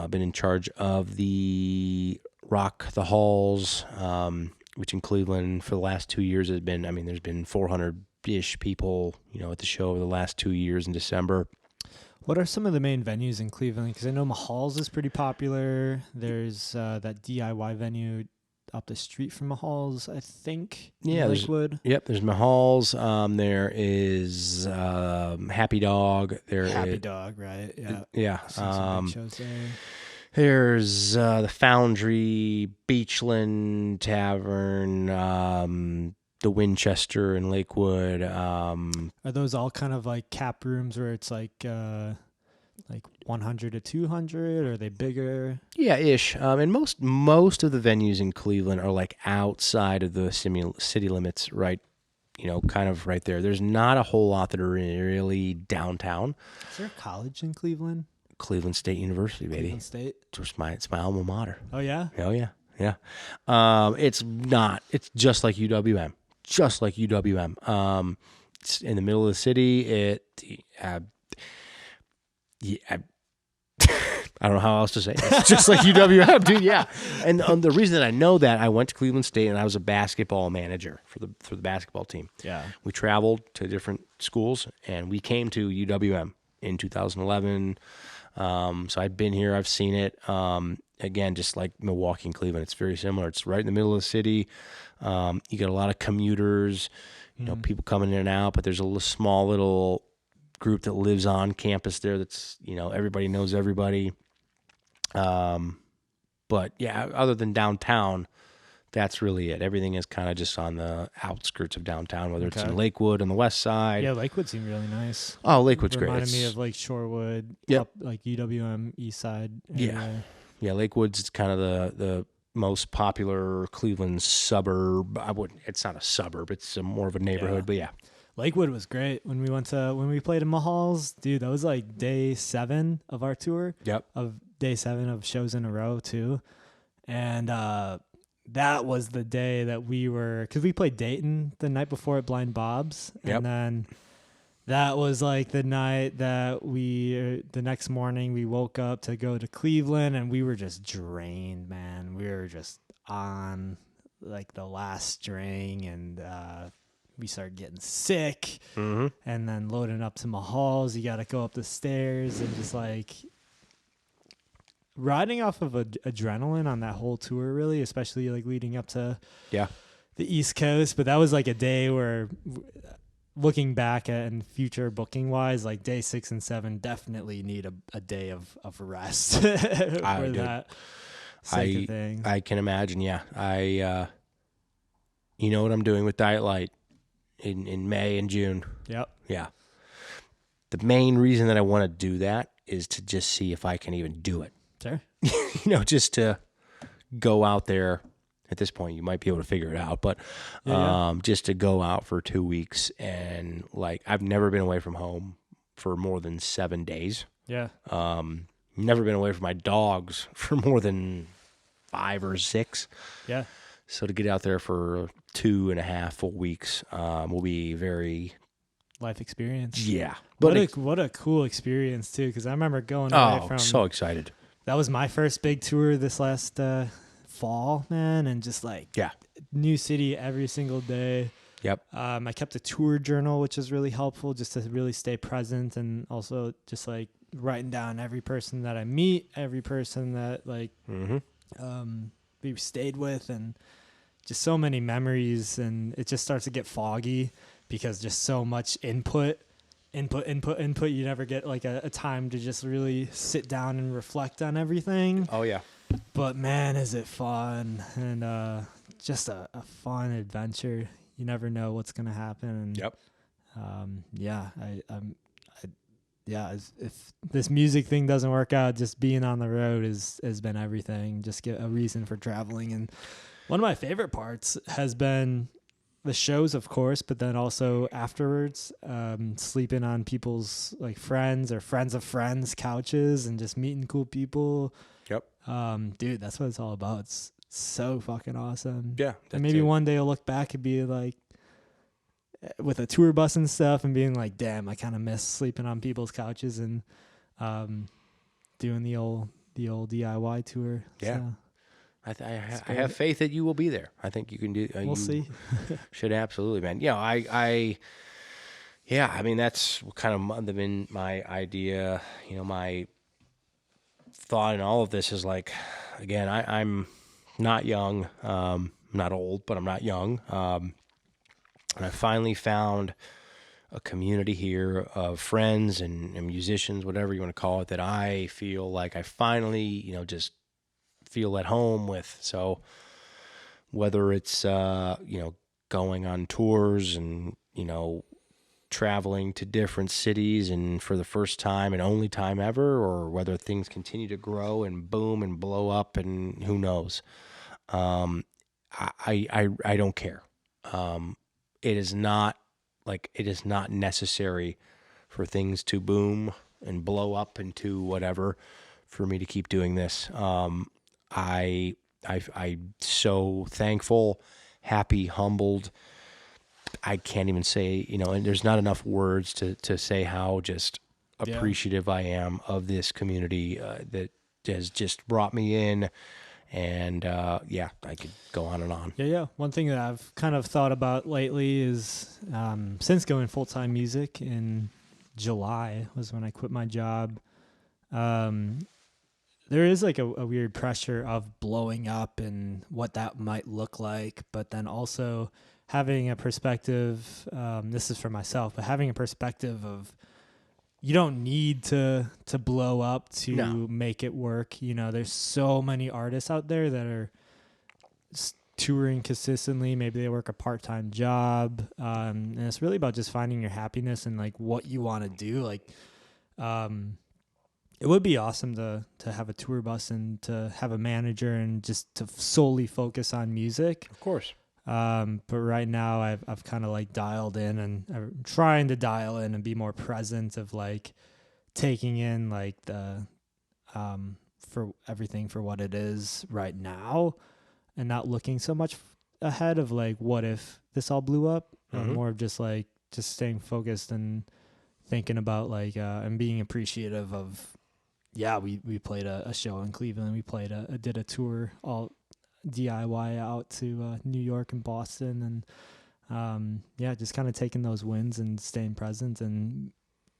been in charge of the Rock the Halls, which in Cleveland for the last 2 years has been, there's been 400-ish people, at the show over the last 2 years in December. What are some of the main venues in Cleveland? Because I know Mahal's is pretty popular. There's that DIY venue up the street from Mahal's, I think. Yeah, Lakewood. There's Mahal's. There is Happy Dog. Happy Dog, right? Yeah. Yeah. Some big shows there. There's the Foundry, Beachland Tavern, the Winchester in Lakewood. Are those all kind of like cap rooms where it's like 100 to 200? Or are they bigger? Yeah, ish. And most of the venues in Cleveland are like outside of the city limits, right? Kind of right there. There's not a whole lot that are really downtown. Is there a college in Cleveland? Cleveland State University, baby. Cleveland State? It's my alma mater. Oh, yeah? Oh, yeah. Yeah. It's not. It's just like UWM. Just like UWM. It's in the middle of the city. I don't know how else to say it. It's just like UWM, dude. Yeah. And the reason that I know that, I went to Cleveland State and I was a basketball manager for the basketball team. Yeah. We traveled to different schools and we came to UWM in 2011. So I'd been here. I've seen it. Again, just like Milwaukee and Cleveland, it's very similar. It's right in the middle of the city. You get a lot of commuters, people coming in and out, but there's a small little group that lives on campus there. That's, everybody knows everybody. But yeah, other than downtown, that's really it. Everything is kind of just on the outskirts of downtown, whether it's in Lakewood on the west side. Yeah, Lakewood seemed really nice. Oh, Lakewood's great. Reminded me of like Shorewood, up like UWM east side area. Yeah, Lakewood's kind of the most popular Cleveland suburb. It's not a suburb, it's more of a neighborhood, but yeah. Lakewood was great when we played in Mahal's. Dude, that was like day 7 of our tour. Yep. Of day 7 of shows in a row too. And that was the day that because we played Dayton the night before at Blind Bob's. And then that was like the night that the next morning we woke up to go to Cleveland and we were just drained, man. We were just on like the last string and we started getting sick. Mm-hmm. And then loading up to Mahal's, you got to go up the stairs and just like riding off of adrenaline on that whole tour, really, especially like leading up to the East Coast. But that was like a day where looking back at and future booking wise, like day 6 and 7 definitely need a day of rest for that sake of things. I can imagine. Yeah. You know what I'm doing with Diet Light in May and June. Yep. Yeah. The main reason that I want to do that is to just see if I can even do it. Sure. Just to go out there. At this point, you might be able to figure it out, but just to go out for 2 weeks and like I've never been away from home for more than 7 days. Yeah. Never been away from my dogs for more than 5 or 6. Yeah. So to get out there for 2.5 full weeks will be very life experience. Yeah, but what a cool experience too. Because I remember going away from. So excited. That was my first big tour this last fall, man, and just like new city every single day. Yep. I kept a tour journal, which is really helpful just to really stay present, and also just like writing down every person that I meet, every person that like we stayed with, and just so many memories. And it just starts to get foggy because just so much input. You never get like a time to just really sit down and reflect on everything. Oh yeah. But man, is it fun, and just a fun adventure. You never know what's gonna happen. And yep. If this music thing doesn't work out, just being on the road has been everything. Just get a reason for traveling. And one of my favorite parts has been the shows, of course, but then also afterwards, sleeping on people's like friends or friends of friends' couches and just meeting cool people. Yep. Dude, that's what it's all about. It's so fucking awesome. Yeah. And maybe one day I'll look back and be like, with a tour bus and stuff, and being like, damn, I kind of miss sleeping on people's couches and doing the old DIY tour. Yeah. So, I have faith that you will be there. I think you can do. We'll see. Should absolutely, man. Yeah, I mean, that's kind of been my idea. My thought in all of this is like, again, I'm not young, not old, but I'm not young. And I finally found a community here of friends and musicians, whatever you want to call it, that I feel like I finally, just feel at home with. So whether it's, going on tours and, traveling to different cities and for the first time and only time ever, or whether things continue to grow and boom and blow up and who knows, I don't care. It is not necessary for things to boom and blow up into whatever for me to keep doing this. I'm so thankful, happy, humbled. I can't even say, and there's not enough words to say how just appreciative I am of this community that has just brought me in. And, I could go on and on. Yeah. One thing that I've kind of thought about lately is since going full-time music in July was when I quit my job, there is like a weird pressure of blowing up and what that might look like, but then also having a perspective, this is for myself, but having a perspective of you don't need to blow up to make it work. There's so many artists out there that are touring consistently. Maybe they work a part-time job. And it's really about just finding your happiness and like what you want to do. Like, it would be awesome to have a tour bus and to have a manager and just to solely focus on music. Of course. But right now I've kind of like dialed in, and I'm trying to dial in and be more present of like taking in like the, for everything for what it is right now, and not looking so much ahead of like, what if this all blew up? More of just staying focused and thinking about like, and being appreciative of, we played a show in Cleveland. We did a tour all DIY out to New York and Boston, and just kind of taking those wins and staying present, and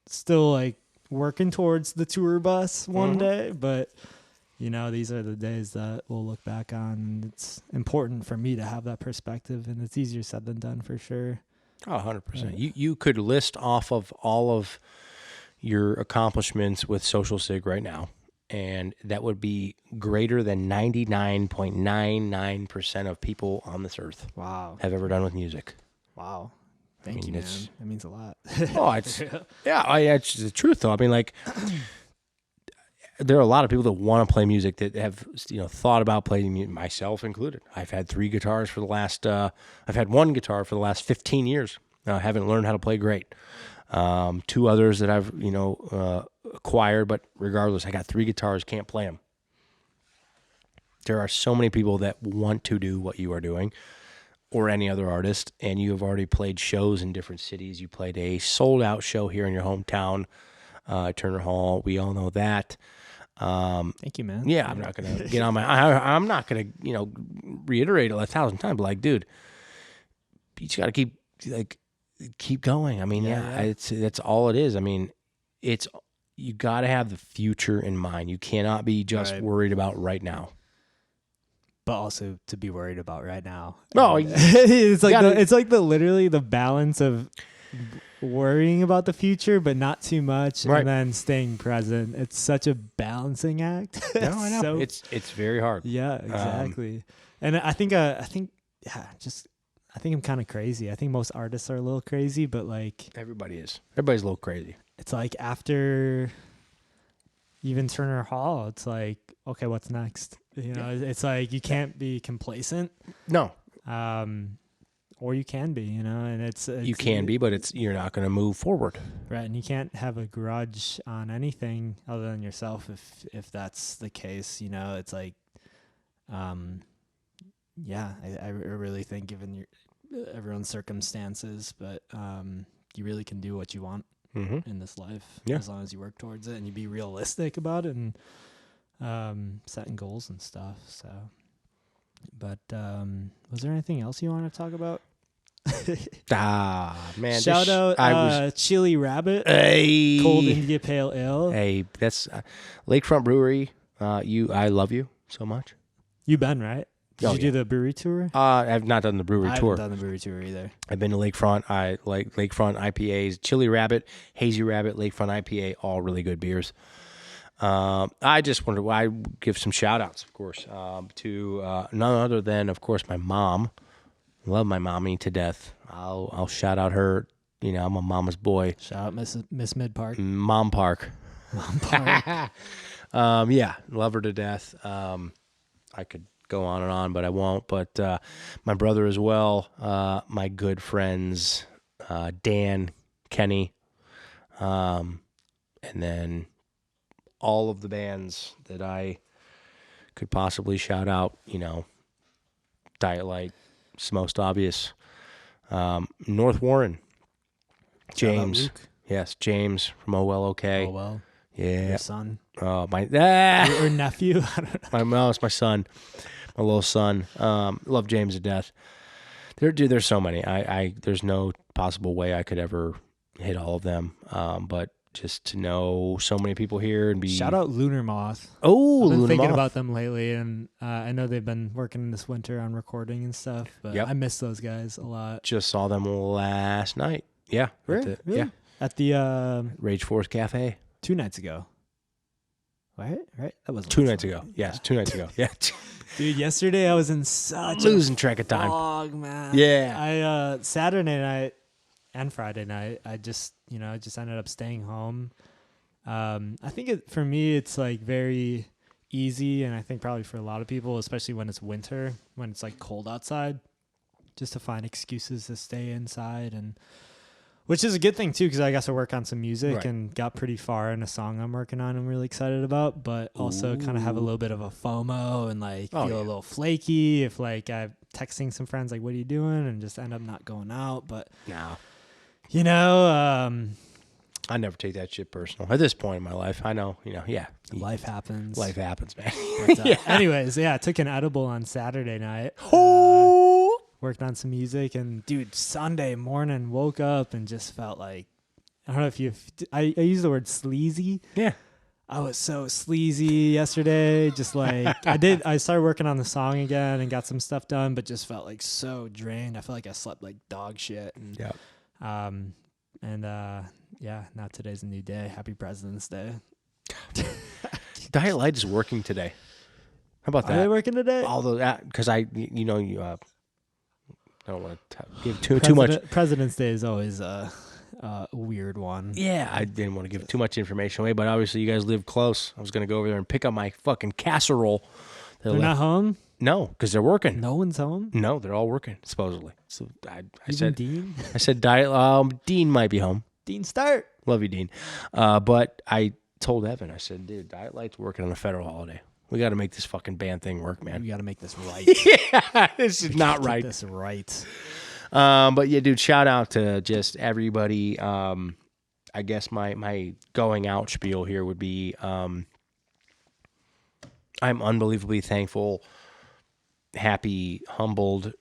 still like working towards the tour bus one day. But these are the days that we'll look back on, and it's important for me to have that perspective, and it's easier said than done for sure. Oh, 100%. You could list off of all of your accomplishments with Social Sig right now, and that would be greater than 99.99% of people on this earth have ever done with music. Wow. Thank you, man. That means a lot. It's the truth, though. I mean, like, there are a lot of people that want to play music that have, thought about playing music, myself included. I've had 3 guitars for the last, I've had 1 guitar for the last 15 years. I haven't learned how to play great. 2 others that I've, acquired, but regardless, I got 3 guitars, can't play them. There are so many people that want to do what you are doing, or any other artist, and you have already played shows in different cities. You played a sold-out show here in your hometown, Turner Hall. We all know that. Thank you, man. Yeah, I'm not gonna get on my. I'm not gonna reiterate it 1,000 times. But like, dude, you just gotta keep going. I mean, that's all it is. I mean, you gotta have the future in mind. You cannot be just worried about right now. But also to be worried about right now. No, it's like literally the balance of worrying about the future, but not too much, and then staying present. It's such a balancing act. No, I know. It's very hard. Yeah, exactly. And I think I'm kind of crazy. I think most artists are a little crazy, but like everybody is. Everybody's a little crazy. It's like after even Turner Hall, it's like, okay, what's next? It's like you can't be complacent. No. Or you can be, and it's you can be, but you're not going to move forward. Right, and you can't have a grudge on anything other than yourself if that's the case. It's like, I really think given everyone's circumstances, but you really can do what you want in this life as long as you work towards it and you be realistic about it and setting goals and stuff. So, but was there anything else you want to talk about? Man! Shout out Chili Rabbit, Cold India Pale Ale. Hey, that's Lakefront Brewery. I love you so much. You've been, right? Did you do the brewery tour? I've not done the brewery tour. I haven't done the brewery tour either. I've been to Lakefront. I like Lakefront IPAs, Chili Rabbit, Hazy Rabbit, Lakefront IPA, all really good beers. I just wanted to give some shout outs, of course, to none other than, of course, my mom. Love my mommy to death. I'll shout out her. I'm a mama's boy. Shout out Miss Mid-Park. Mic1park. Mic1park. Love her to death. I could go on and on, but I won't. But my brother as well. My good friends, Dan, Kenny, and then all of the bands that I could possibly shout out. Diet Light. It's most obvious. North Warren. James. Yes, James from OK. Oh, well. Yeah. Your son. Oh, my. Or nephew. I don't know. It's my son. My little son. Love James to death. There's so many. There's no possible way I could ever hit all of them. But just to know so many people here and be... Shout out Lunar Moth. Oh, I've been Lunar thinking Moth. about them lately, and I know they've been working this winter on recording and stuff, but I miss those guys a lot. Just saw them last night. Yeah. Really? Yeah. At the... Rage Force Cafe. 2 nights ago. Right? That was 2 nights ago. Yes, 2 nights ago. Yeah. Dude, yesterday I was in such losing track of time. fog, man. Yeah. I Saturday night and Friday night, I just ended up staying home. I think for me, it's like very easy, and I think probably for a lot of people, especially when it's winter, when it's like cold outside, just to find excuses to stay inside, and which is a good thing too, because I got to work on some music and got pretty far in a song I'm working on. I'm really excited about, but also kind of have a little bit of a FOMO and like feel a little flaky if like I'm texting some friends like, "What are you doing?" and just end up not going out. But no. I never take that shit personal. At this point in my life, I know, life happens. Life happens, man. But, anyways, I took an edible on Saturday night. Worked on some music, and dude, Sunday morning woke up and just felt like, I don't know I use the word sleazy. Yeah. I was so sleazy yesterday. Just like I started working on the song again and got some stuff done, but just felt like so drained. I felt like I slept like dog shit. And Yeah, now today's a new day. Happy President's Day. Diet Light is working today. How about that? Are they working today? Although that, because I don't want to give too much. President's Day is always a weird one. Yeah, I didn't want to give too much information away, but obviously you guys live close. I was going to go over there and pick up my fucking casserole. They're not home? No, because they're working. No one's home? No, they're all working, supposedly. So I said, Dean? I said, Dean might be home. Dean, start. Love you, Dean. But I told Evan, I said, dude, Diet Light's working on a federal holiday. We got to make this fucking band thing work, man. We got to make this right. Yeah, this is not right. This right. But yeah, dude, shout out to just everybody. I guess my going out spiel here would be, I'm unbelievably thankful, happy, humbled,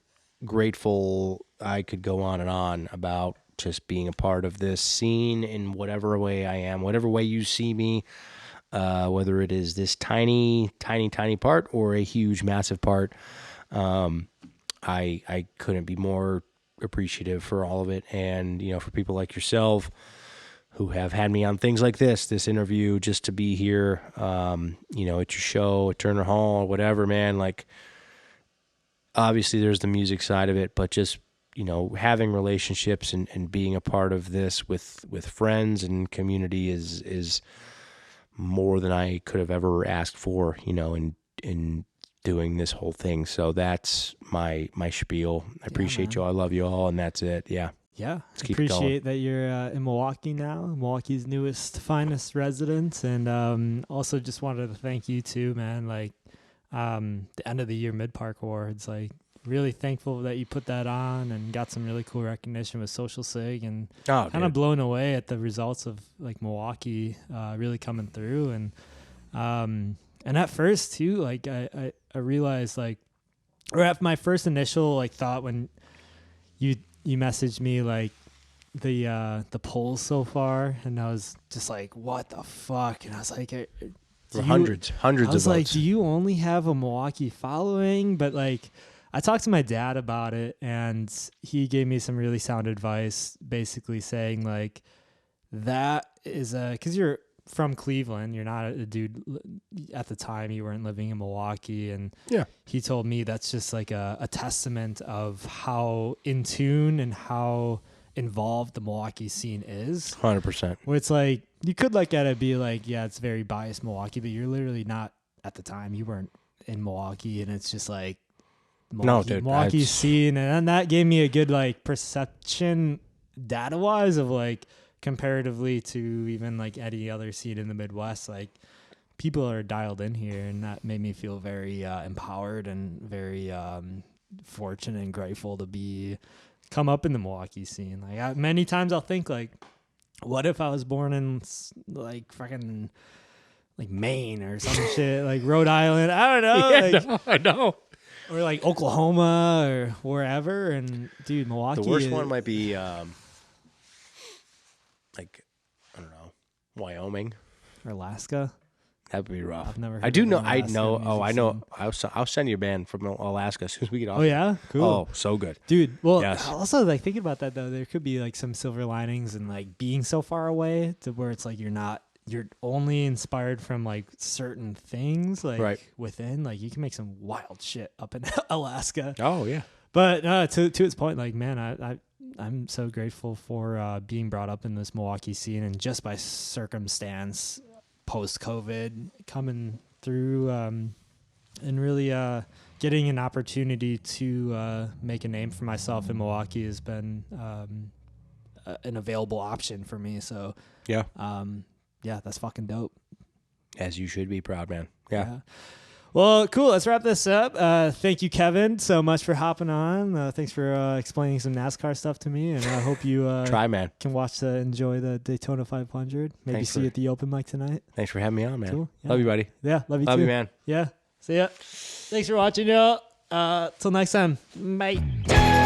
grateful. I could go on and on about just being a part of this scene in whatever way I am, whatever way you see me, whether it is this tiny part or a huge, massive part. I couldn't be more appreciative for all of it. And, for people like yourself who have had me on things like this interview, just to be here, at your show, at Turner Hall, whatever, man, like, obviously there's the music side of it, but just, having relationships and being a part of this with friends and community is more than I could have ever asked for, in doing this whole thing. So that's my spiel. I appreciate you all. I love you all. And that's it. Yeah. Yeah. Appreciate that you're in Milwaukee now, Milwaukee's newest, finest resident. And also just wanted to thank you too, man. Like the end of the year Mic1park Awards, like really thankful that you put that on and got some really cool recognition with Social Sig, and kind of blown away at the results of like Milwaukee really coming through. And at first too, like I realized, like, or at my first initial like thought when you messaged me like the polls so far, and I was just like, what the fuck? And I was like, hundreds I was of like, votes. do you only have a Milwaukee following? But like, I talked to my dad about it, and he gave me some really sound advice, basically saying like, that is because you're from Cleveland, you're not a dude at the time, you weren't living in Milwaukee. And yeah, he told me that's just like a testament of how in tune and how involved the Milwaukee scene is. 100%. Where it's like, you could look at it and be like, yeah, it's very biased Milwaukee, but you're literally not at the time. You weren't in Milwaukee, and it's just like Milwaukee scene. And that gave me a good like perception data wise of like, comparatively to even like any other scene in the Midwest, like people are dialed in here, and that made me feel very empowered and very fortunate and grateful to come up in the Milwaukee scene. Like many times I'll think like, what if I was born in like fucking like Maine or some shit, like Rhode Island? I don't know. Yeah, like, no, I know. Or like Oklahoma or wherever. And dude, Milwaukee. The worst one might be like, I don't know, Wyoming or Alaska. That would be rough. I've never heard I do of know. an I Alaska know. music Oh, I know. scene. I'll send you a band from Alaska as soon as we get off. Oh yeah, cool. Oh, so good, dude. Well, yes. Also like thinking about that though, there could be like some silver linings and like being so far away to where it's like you're only inspired from like certain things, like right. within, like you can make some wild shit up in Alaska. Oh yeah. But to its point, like, man, I'm so grateful for being brought up in this Milwaukee scene, and just by circumstance, post-COVID, coming through and really getting an opportunity to make a name for myself in Milwaukee has been an available option for me. So yeah, that's fucking dope. As you should be proud, man. Yeah. Well, cool. Let's wrap this up. Thank you, Kevin, so much for hopping on. Thanks for explaining some NASCAR stuff to me, and I hope you man. Can enjoy the Daytona 500. Maybe see you at the open mic tonight. Thanks for having me on, man. Cool. Yeah. Love you, buddy. Yeah, love you too. Love you, man. Yeah. See ya. Thanks for watching, y'all. Till next time. Bye.